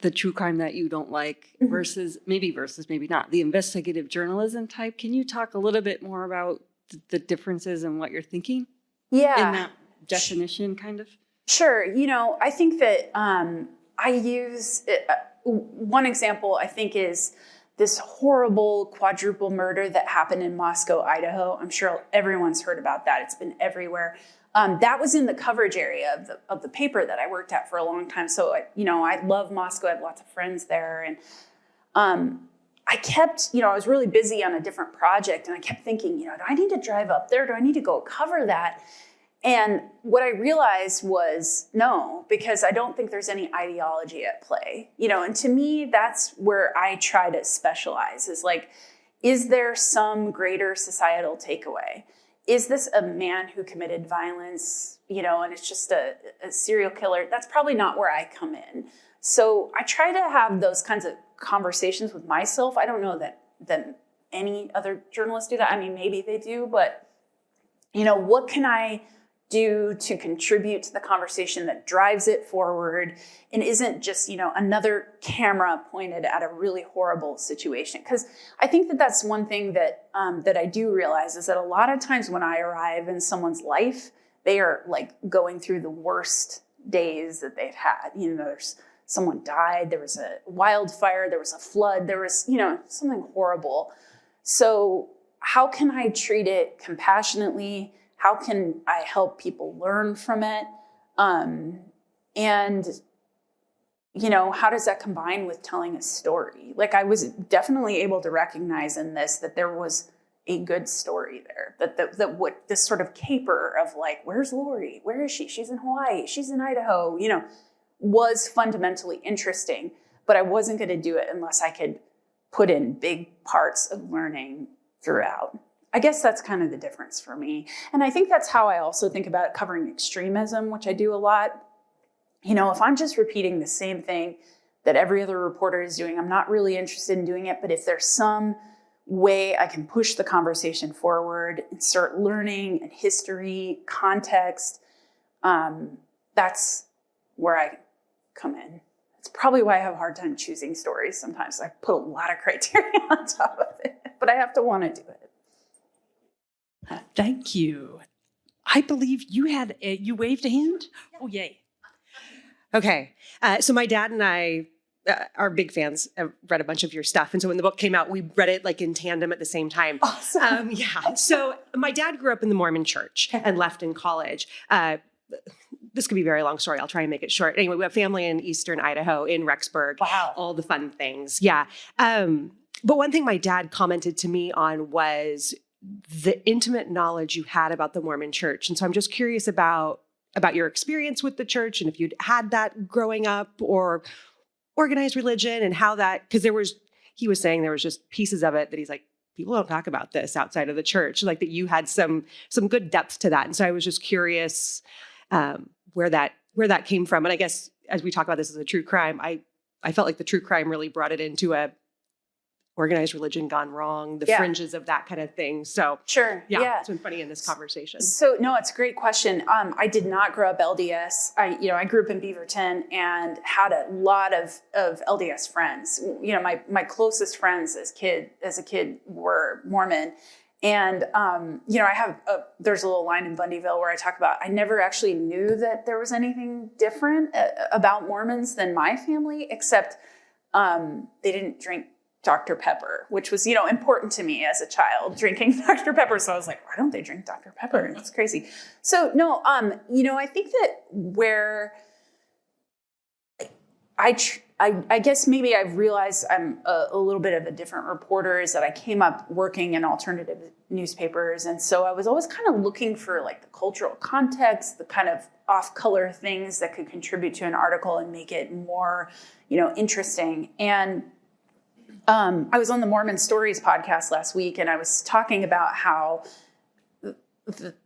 the true crime that you don't like versus maybe not, the investigative journalism type, can you talk a little bit more about the differences and what you're thinking? Yeah. In that definition, kind of? Sure. I think that I use one example, I think, is this horrible quadruple murder that happened in Moscow, Idaho. I'm sure everyone's heard about that. It's been everywhere. That was in the coverage area of the paper that I worked at for a long time. So, I love Moscow. I have lots of friends there. And I kept, I was really busy on a different project. And I kept thinking, do I need to drive up there? Do I need to go cover that? And what I realized was no, because I don't think there's any ideology at play. And to me, that's where I try to specialize, is like, is there some greater societal takeaway? Is this a man who committed violence, and it's just a serial killer? That's probably not where I come in. So I try to have those kinds of conversations with myself. I don't know that any other journalists do that. I mean, maybe they do, but, what can I do to contribute to the conversation that drives it forward and isn't just, another camera pointed at a really horrible situation? Because I think that that's one thing that I do realize is that a lot of times when I arrive in someone's life, they are like going through the worst days that they've had. There's someone died, there was a wildfire, there was a flood, there was, something horrible. So how can I treat it compassionately? How can I help people learn from it? And, how does that combine with telling a story? Like, I was definitely able to recognize in this that there was a good story there. That what this sort of caper of like, where's Lori? Where is she? She's in Hawaii. She's in Idaho. Was fundamentally interesting, but I wasn't going to do it unless I could put in big parts of learning throughout. I guess that's kind of the difference for me. And I think that's how I also think about covering extremism, which I do a lot. If I'm just repeating the same thing that every other reporter is doing, I'm not really interested in doing it. But if there's some way I can push the conversation forward and start learning and history, context, that's where I come in. It's probably why I have a hard time choosing stories sometimes. I put a lot of criteria on top of it, but I have to want to do it. Thank you. I believe you waved a hand? Oh, yay. Okay. So my dad and I are big fans. I've read a bunch of your stuff. And so when the book came out, we read it like in tandem at the same time. Awesome. Yeah. So my dad grew up in the Mormon church and left in college. This could be a very long story. I'll try and make it short. Anyway, we have family in eastern Idaho, in Rexburg. Wow. All the fun things. Yeah. But one thing my dad commented to me on was the intimate knowledge you had about the Mormon church. And so I'm just curious about your experience with the church and if you'd had that growing up or organized religion and how that, because he was saying there was just pieces of it that he's like, people don't talk about this outside of the church, like that you had some good depth to that. And so I was just curious where that came from. And I guess as we talk about this as a true crime, I felt like the true crime really brought it into a organized religion gone wrong, the fringes of that kind of thing. So sure. Yeah. It's been funny in this conversation. So no, it's a great question. I did not grow up LDS. I grew up in Beaverton and had a lot of LDS friends. My closest friends as a kid were Mormon. And, there's a little line in Bundyville where I talk about, I never actually knew that there was anything different about Mormons than my family, except they didn't drink Dr. Pepper, which was, important to me as a child, drinking Dr. Pepper. So I was like, why don't they drink Dr. Pepper? It's crazy. So no, I think that where I guess maybe I've realized I'm a little bit of a different reporter is that I came up working in alternative newspapers. And so I was always kind of looking for like the cultural context, the kind of off-color things that could contribute to an article and make it more, interesting. And I was on the Mormon Stories podcast last week, and I was talking about how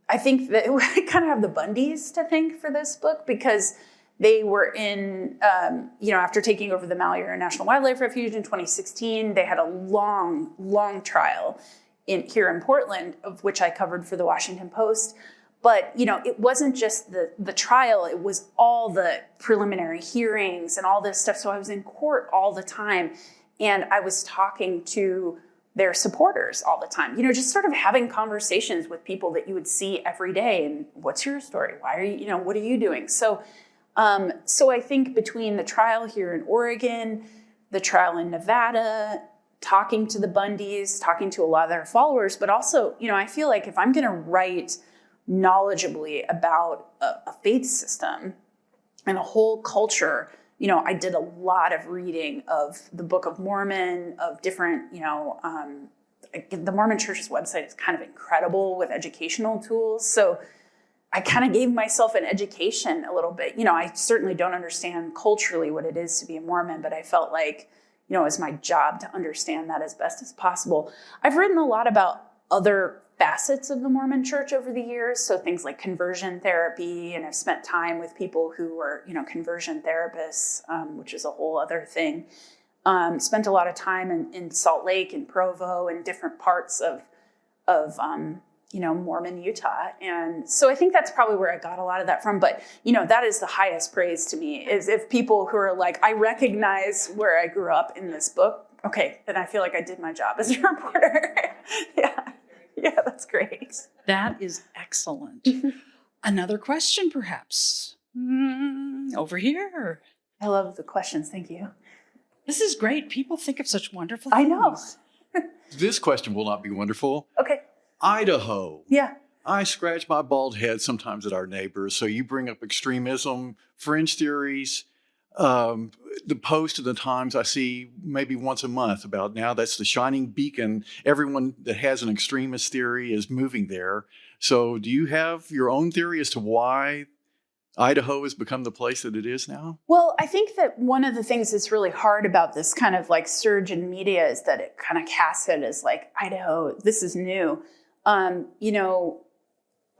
I think that I kind of have the Bundys to thank for this book because they were in, after taking over the Malheur National Wildlife Refuge in 2016, they had a long, long trial here in Portland, of which I covered for the Washington Post. But, it wasn't just the trial, it was all the preliminary hearings and all this stuff. So I was in court all the time. And I was talking to their supporters all the time, just sort of having conversations with people that you would see every day. And what's your story? Why are you, what are you doing? So I think between the trial here in Oregon, the trial in Nevada, talking to the Bundys, talking to a lot of their followers, but also, I feel like if I'm going to write knowledgeably about a faith system and a whole culture, I did a lot of reading of the Book of Mormon, of different, the Mormon Church's website is kind of incredible with educational tools. So I kind of gave myself an education a little bit. I certainly don't understand culturally what it is to be a Mormon, but I felt like, it's my job to understand that as best as possible. I've written a lot about other facets of the Mormon Church over the years. So things like conversion therapy, and I've spent time with people who were, conversion therapists, which is a whole other thing. Spent a lot of time in Salt Lake and Provo and different parts of Mormon Utah. And so I think that's probably where I got a lot of that from. But, that is the highest praise to me is if people who are like, I recognize where I grew up in this book. Okay, then I feel like I did my job as a reporter. Yeah, that's great. That is excellent. Another question, perhaps? Over here. I love the questions. Thank you. This is great. People think of such wonderful I things. know. This question will not be wonderful. Okay. Idaho. Yeah. I scratch my bald head sometimes at our neighbors. So you bring up extremism, fringe theories. the post of the Times I see maybe once a month about now that's the shining beacon. Everyone that has an extremist theory is moving there. So do you have your own theory as to why Idaho has become the place that it is now? Well, I think that one of the things that's really hard about this kind of like surge in media is that it kind of casts it as like, Idaho, this is new. You know,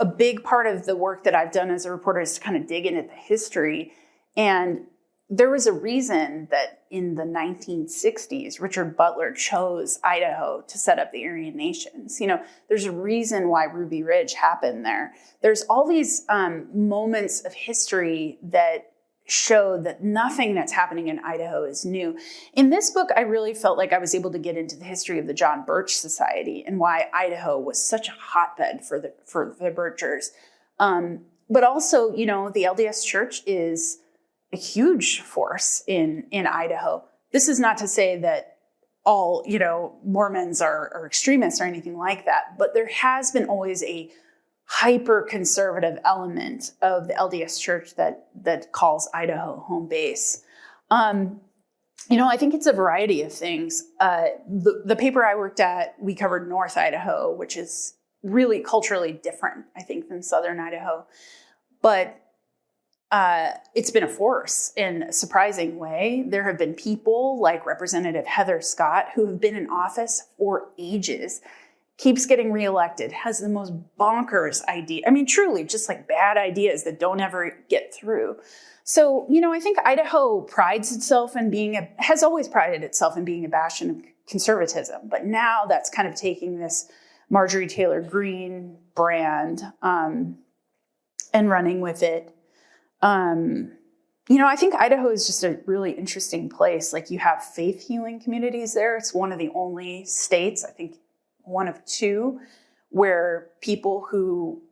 a big part of the work that I've done as a reporter is to kind of dig into the history. And there was a reason that in the 1960s, Richard Butler chose Idaho to set up the Aryan Nations. You know, there's a reason why Ruby Ridge happened there. There's all these moments of history that show that nothing that's happening in Idaho is new. In this book, I really felt like I was able to get into the history of the John Birch Society and why Idaho was such a hotbed for the Birchers. But also, you know, the LDS Church is a huge force in Idaho. This is not to say that all, you know, Mormons are extremists or anything like that, but there has been always a hyper-conservative element of the LDS Church that calls Idaho home base. You know, I think it's a variety of things. The paper I worked at, we covered North Idaho, which is really culturally different, I think, than Southern Idaho. But it's been a force in a surprising way. There have been people like Representative Heather Scott who have been in office for ages, keeps getting reelected, has the most bonkers idea. I mean, truly, just like bad ideas that don't ever get through. So, you know, I think Idaho has always prided itself in being a bastion of conservatism. But now that's kind of taking this Marjorie Taylor Greene brand and running with it. You know, I think Idaho is just a really interesting place. Like, you have faith healing communities there. It's one of the only states, I think one of two, where people who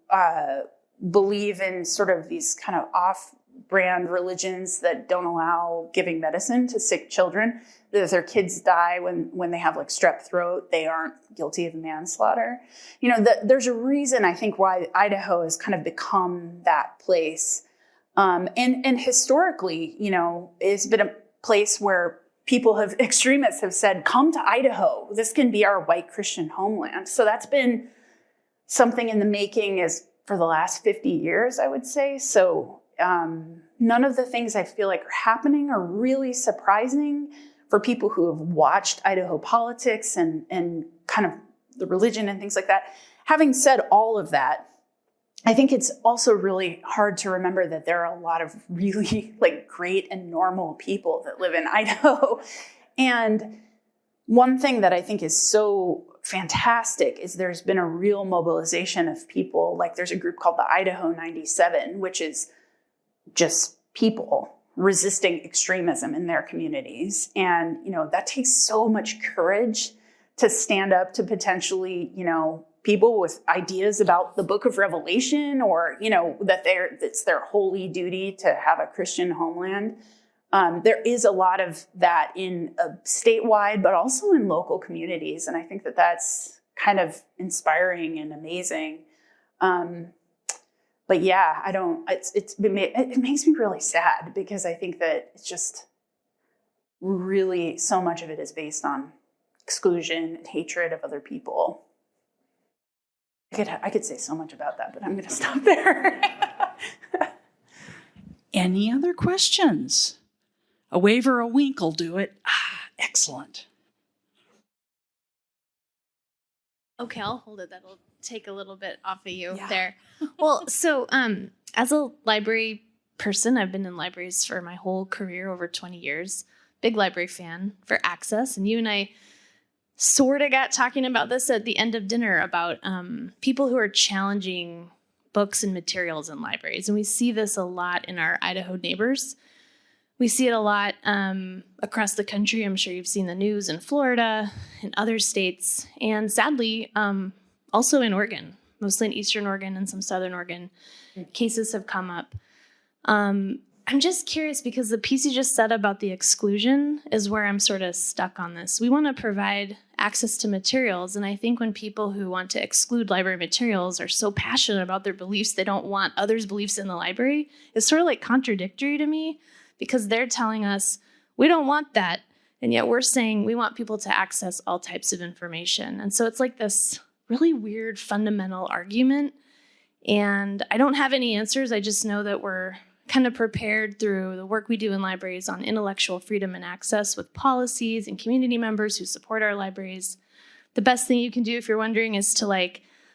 believe in sort of these kind of off-brand religions that don't allow giving medicine to sick children, that if their kids die when they have like strep throat, they aren't guilty of manslaughter. You know, there's a reason, I think, why Idaho has kind of become that place. And historically, you know, it's been a place where extremists have said, come to Idaho. This can be our white Christian homeland. So that's been something in the making for the last 50 years, I would say. So none of the things I feel like are happening are really surprising for people who have watched Idaho politics and kind of the religion and things like that. Having said all of that, I think it's also really hard to remember that there are a lot of really like great and normal people that live in Idaho. And one thing that I think is so fantastic is there's been a real mobilization of people. Like, there's a group called the Idaho 97, which is just people resisting extremism in their communities. And, you know, that takes so much courage to stand up to potentially, you know, people with ideas about the book of Revelation, or, you know, that it's their holy duty to have a Christian homeland. There is a lot of that in statewide, but also in local communities. And I think that that's kind of inspiring and amazing. But yeah, it makes me really sad, because I think that it's just really, so much of it is based on exclusion and hatred of other people. I could say so much about that, but I'm going to stop there. Any other questions? A wave or a wink will do it. Excellent. Okay, I'll hold it. That'll take a little bit off of you there. Well, so as a library person, I've been in libraries for my whole career, over 20 years. Big library fan for access. And you and I sort of got talking about this at the end of dinner about people who are challenging books and materials in libraries. And we see this a lot in our Idaho neighbors. We see it a lot across the country. I'm sure you've seen the news in Florida and other states. And sadly, also in Oregon, mostly in Eastern Oregon and some Southern Oregon, cases have come up. I'm just curious, because the piece you just said about the exclusion is where I'm sort of stuck on this. We want to provide access to materials, and I think when people who want to exclude library materials are so passionate about their beliefs, they don't want others' beliefs in the library, it's sort of like contradictory to me, because they're telling us we don't want that. And yet we're saying we want people to access all types of information. And so it's like this really weird fundamental argument. And I don't have any answers. I just know that we're kind of prepared through the work we do in libraries on intellectual freedom and access with policies and community members who support our libraries. The best thing you can do, if you're wondering, is to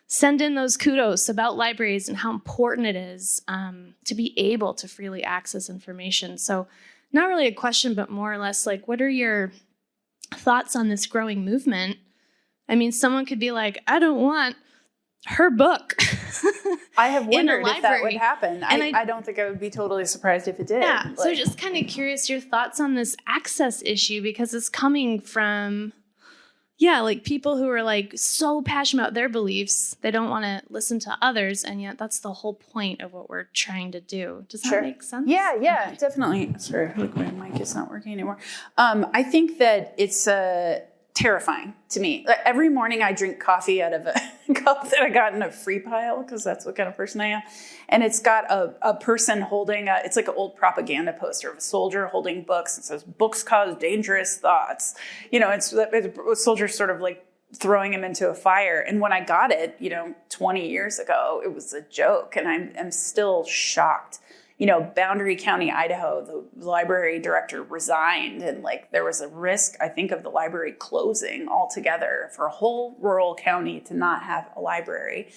send in those kudos about libraries and how important it is to be able to freely access information. So not really a question, but more or less what are your thoughts on this growing movement? I mean, someone could be like, I don't want her book. I have wondered if that would library. happen. I don't think I would be totally surprised if it did. Yeah, so just kind of curious your thoughts on this access issue, because it's coming from, people who are so passionate about their beliefs, they don't want to listen to others, and yet that's the whole point of what we're trying to do. Does that make sense? Yeah, okay. Definitely. Sorry, my mic is not working anymore. I think that it's terrifying to me. Every morning I drink coffee out of a cup that I got in a free pile, because that's what kind of person I am. And it's got a person holding it's like an old propaganda poster of a soldier holding books and says, "Books cause dangerous thoughts." It's a soldier sort of throwing him into a fire. And when I got it, 20 years ago, it was a joke. And I'm still shocked. Boundary County, Idaho, the library director resigned, and there was a risk, I think, of the library closing altogether for a whole rural county to not have a library.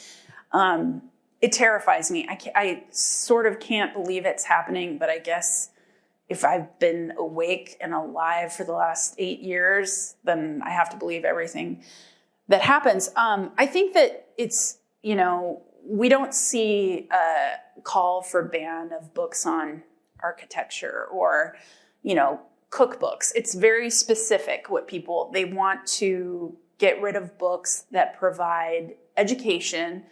It terrifies me. I sort of can't believe it's happening, but I guess if I've been awake and alive for the last 8 years, then I have to believe everything that happens. I think that it's, we don't see a call for ban of books on architecture or, cookbooks. It's very specific what they want to get rid of books that provide education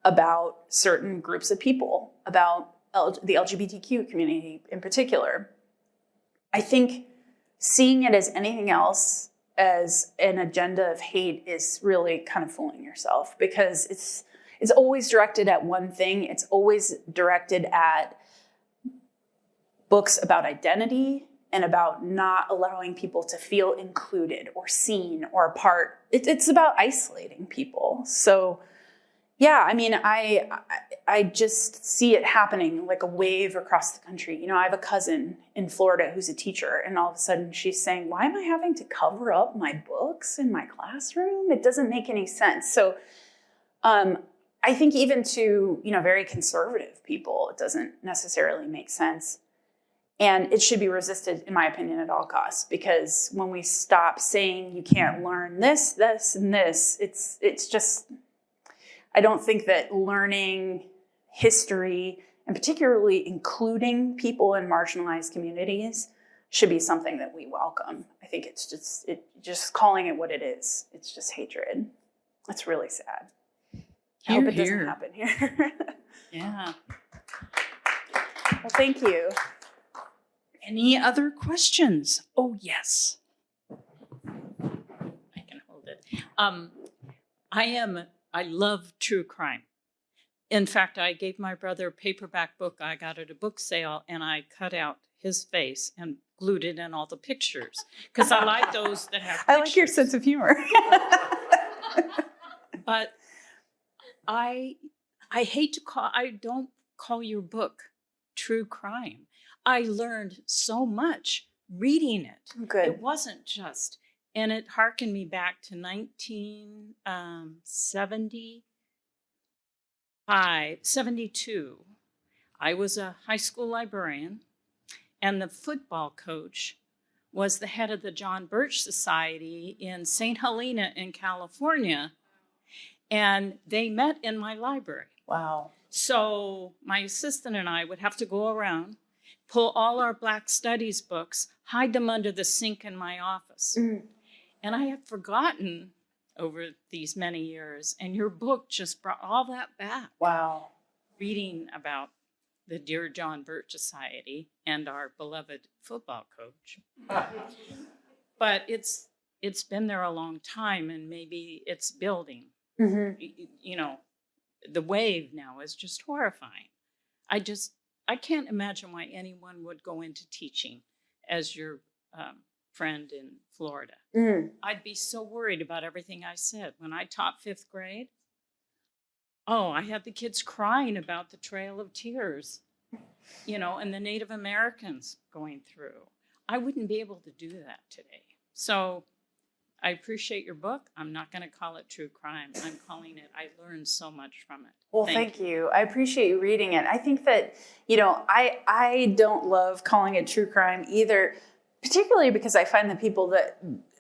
about certain groups of people, about the LGBTQ community in particular. I think seeing it as anything else, as an agenda of hate, is really kind of fooling yourself, because it's always directed at one thing. It's always directed at books about identity and about not allowing people to feel included or seen or a part. It's about isolating people. So, yeah, I mean, I just see it happening like a wave across the country. I have a cousin in Florida who's a teacher, and all of a sudden she's saying, "Why am I having to cover up my books in my classroom? It doesn't make any sense." So, I think even to, very conservative people, it doesn't necessarily make sense. And it should be resisted, in my opinion, at all costs, because when we stop saying you can't learn this, this, and this, it's just, I don't think that learning history, and particularly including people in marginalized communities, should be something that we welcome. I think it's just calling it what it is. It's just hatred. It's really sad. I hope it doesn't happen here. Yeah. Well, thank you. Any other questions? Oh, yes. I can hold it. I love true crime. In fact, I gave my brother a paperback book I got at a book sale, and I cut out his face and glued it in all the pictures, because I like those that have pictures. I like your sense of humor. But I don't call your book true crime. I learned so much reading it. Good. It wasn't just, and it harkened me back to 1972. I was a high school librarian, and the football coach was the head of the John Birch Society in St. Helena in California, and they met in my library. Wow. So my assistant and I would have to go around, pull all our Black Studies books, hide them under the sink in my office. Mm. And I had forgotten over these many years, and your book just brought all that back. Wow. Reading about the Dear John Birch Society and our beloved football coach. But it's been there a long time, and maybe it's building. Mm-hmm. The wave now is just horrifying. I I can't imagine why anyone would go into teaching as your friend in Florida. I'd be so worried about everything I said. When I taught 5th grade, I had the kids crying about the Trail of Tears, and the Native Americans going through. I wouldn't be able to do that today. So I appreciate your book. I'm not going to call it true crime. I'm calling it, I learned so much from it. Well, thank you. I appreciate you reading it. I think that, I don't love calling it true crime either, particularly because I find that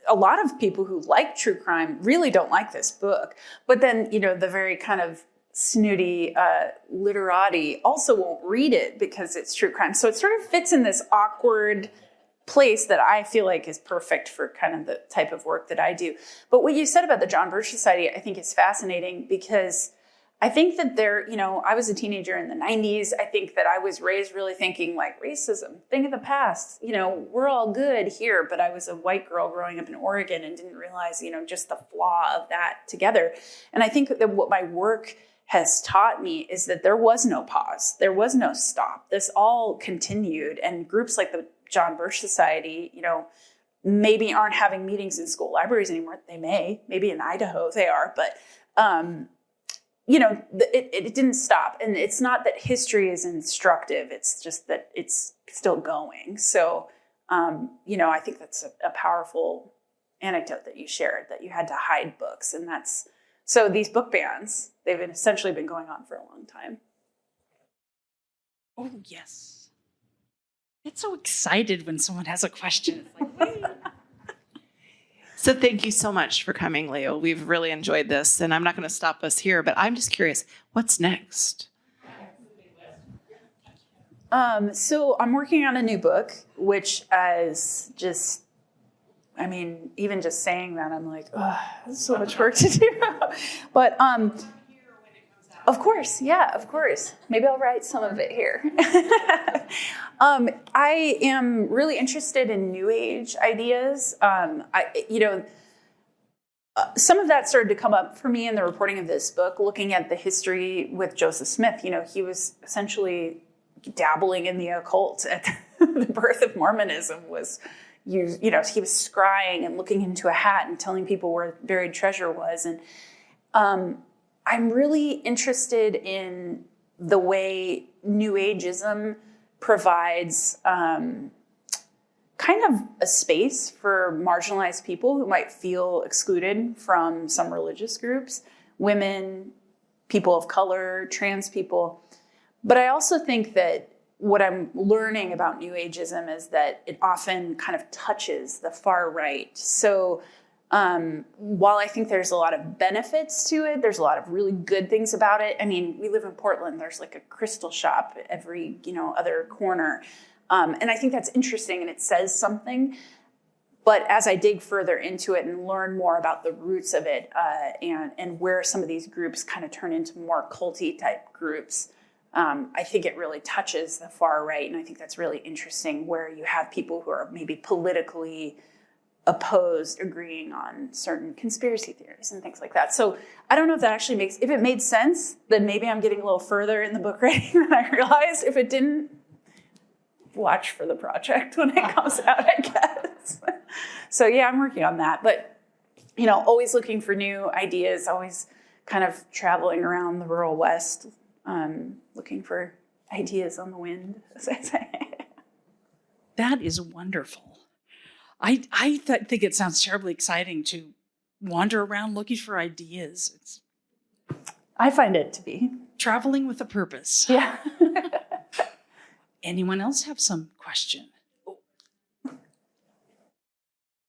a lot of people who like true crime really don't like this book. But then, the very kind of snooty literati also won't read it because it's true crime. So it sort of fits in this awkward place that I feel like is perfect for kind of the type of work that I do. But what you said about the John Birch Society, I think is fascinating because I think that I was a teenager in the 90s. I think that I was raised really thinking like racism, thing of the past, we're all good here. But I was a white girl growing up in Oregon and didn't realize, just the flaw of that together. And I think that what my work has taught me is that there was no pause. There was no stop. This all continued. And groups like the John Birch Society, maybe aren't having meetings in school libraries anymore. They maybe in Idaho they are, but, it didn't stop. And it's not that history is instructive. It's just that it's still going. So, I think that's a powerful anecdote that you shared, that you had to hide books. And so these book bans, they've essentially been going on for a long time. Oh, yes. It's so excited when someone has a question. It's like, hey. So thank you so much for coming, Leo. We've really enjoyed this, and I'm not going to stop us here, but I'm just curious, what's next? So I'm working on a new book, which is just, even just saying that, I'm like, there's so much work to do. But of course, yeah, of course. Maybe I'll write some of it here. I am really interested in New Age ideas. Some of that started to come up for me in the reporting of this book, looking at the history with Joseph Smith. He was essentially dabbling in the occult at the birth of Mormonism. He was scrying and looking into a hat and telling people where buried treasure was. And I'm really interested in the way New Ageism provides kind of a space for marginalized people who might feel excluded from some religious groups, women, people of color, trans people. But I also think that what I'm learning about New Ageism is that it often kind of touches the far right. So while I think there's a lot of benefits to it, there's a lot of really good things about it. We live in Portland. There's like a crystal shop at every, other corner. And I think that's interesting and it says something. But as I dig further into it and learn more about the roots of it and where some of these groups kind of turn into more culty type groups, I think it really touches the far right. And I think that's really interesting where you have people who are maybe politically opposed, agreeing on certain conspiracy theories and things like that. So I don't know if that actually if it made sense, then maybe I'm getting a little further in the book writing than I realized. If it didn't, watch for the project when it comes out, I guess. So yeah, I'm working on that. But, always looking for new ideas, always kind of traveling around the rural West, looking for ideas on the wind, as I say. That is wonderful. I think it sounds terribly exciting to wander around looking for ideas. I find it to be. Traveling with a purpose. Yeah. Anyone else have some question?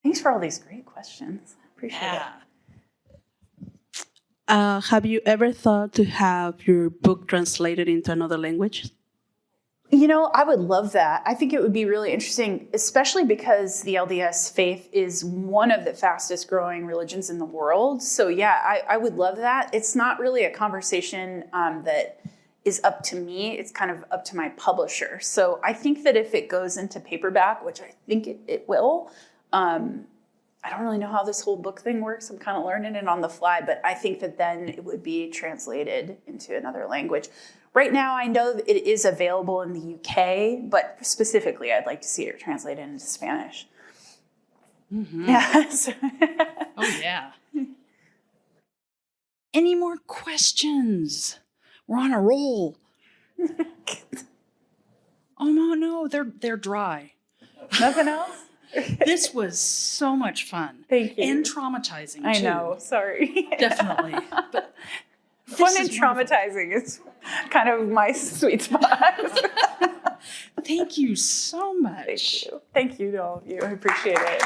Thanks for all these great questions. I appreciate it. Have you ever thought to have your book translated into another language? I would love that. I think it would be really interesting, especially because the LDS faith is one of the fastest growing religions in the world. So yeah, I would love that. It's not really a conversation that is up to me. It's kind of up to my publisher. So I think that if it goes into paperback, which I think it will, I don't really know how this whole book thing works. I'm kind of learning it on the fly, but I think that then it would be translated into another language. Right now, I know that it is available in the UK, but specifically, I'd like to see it translated into Spanish. Mm-hmm. Yes. Oh, yeah. Any more questions? We're on a roll. Oh, no, they're dry. Nothing else? This was so much fun. Thank you. And traumatizing, too. I know, sorry. Definitely. But fun and traumatizing is kind of my sweet spot. Thank you so much. Thank you. Thank you to all of you. I appreciate it.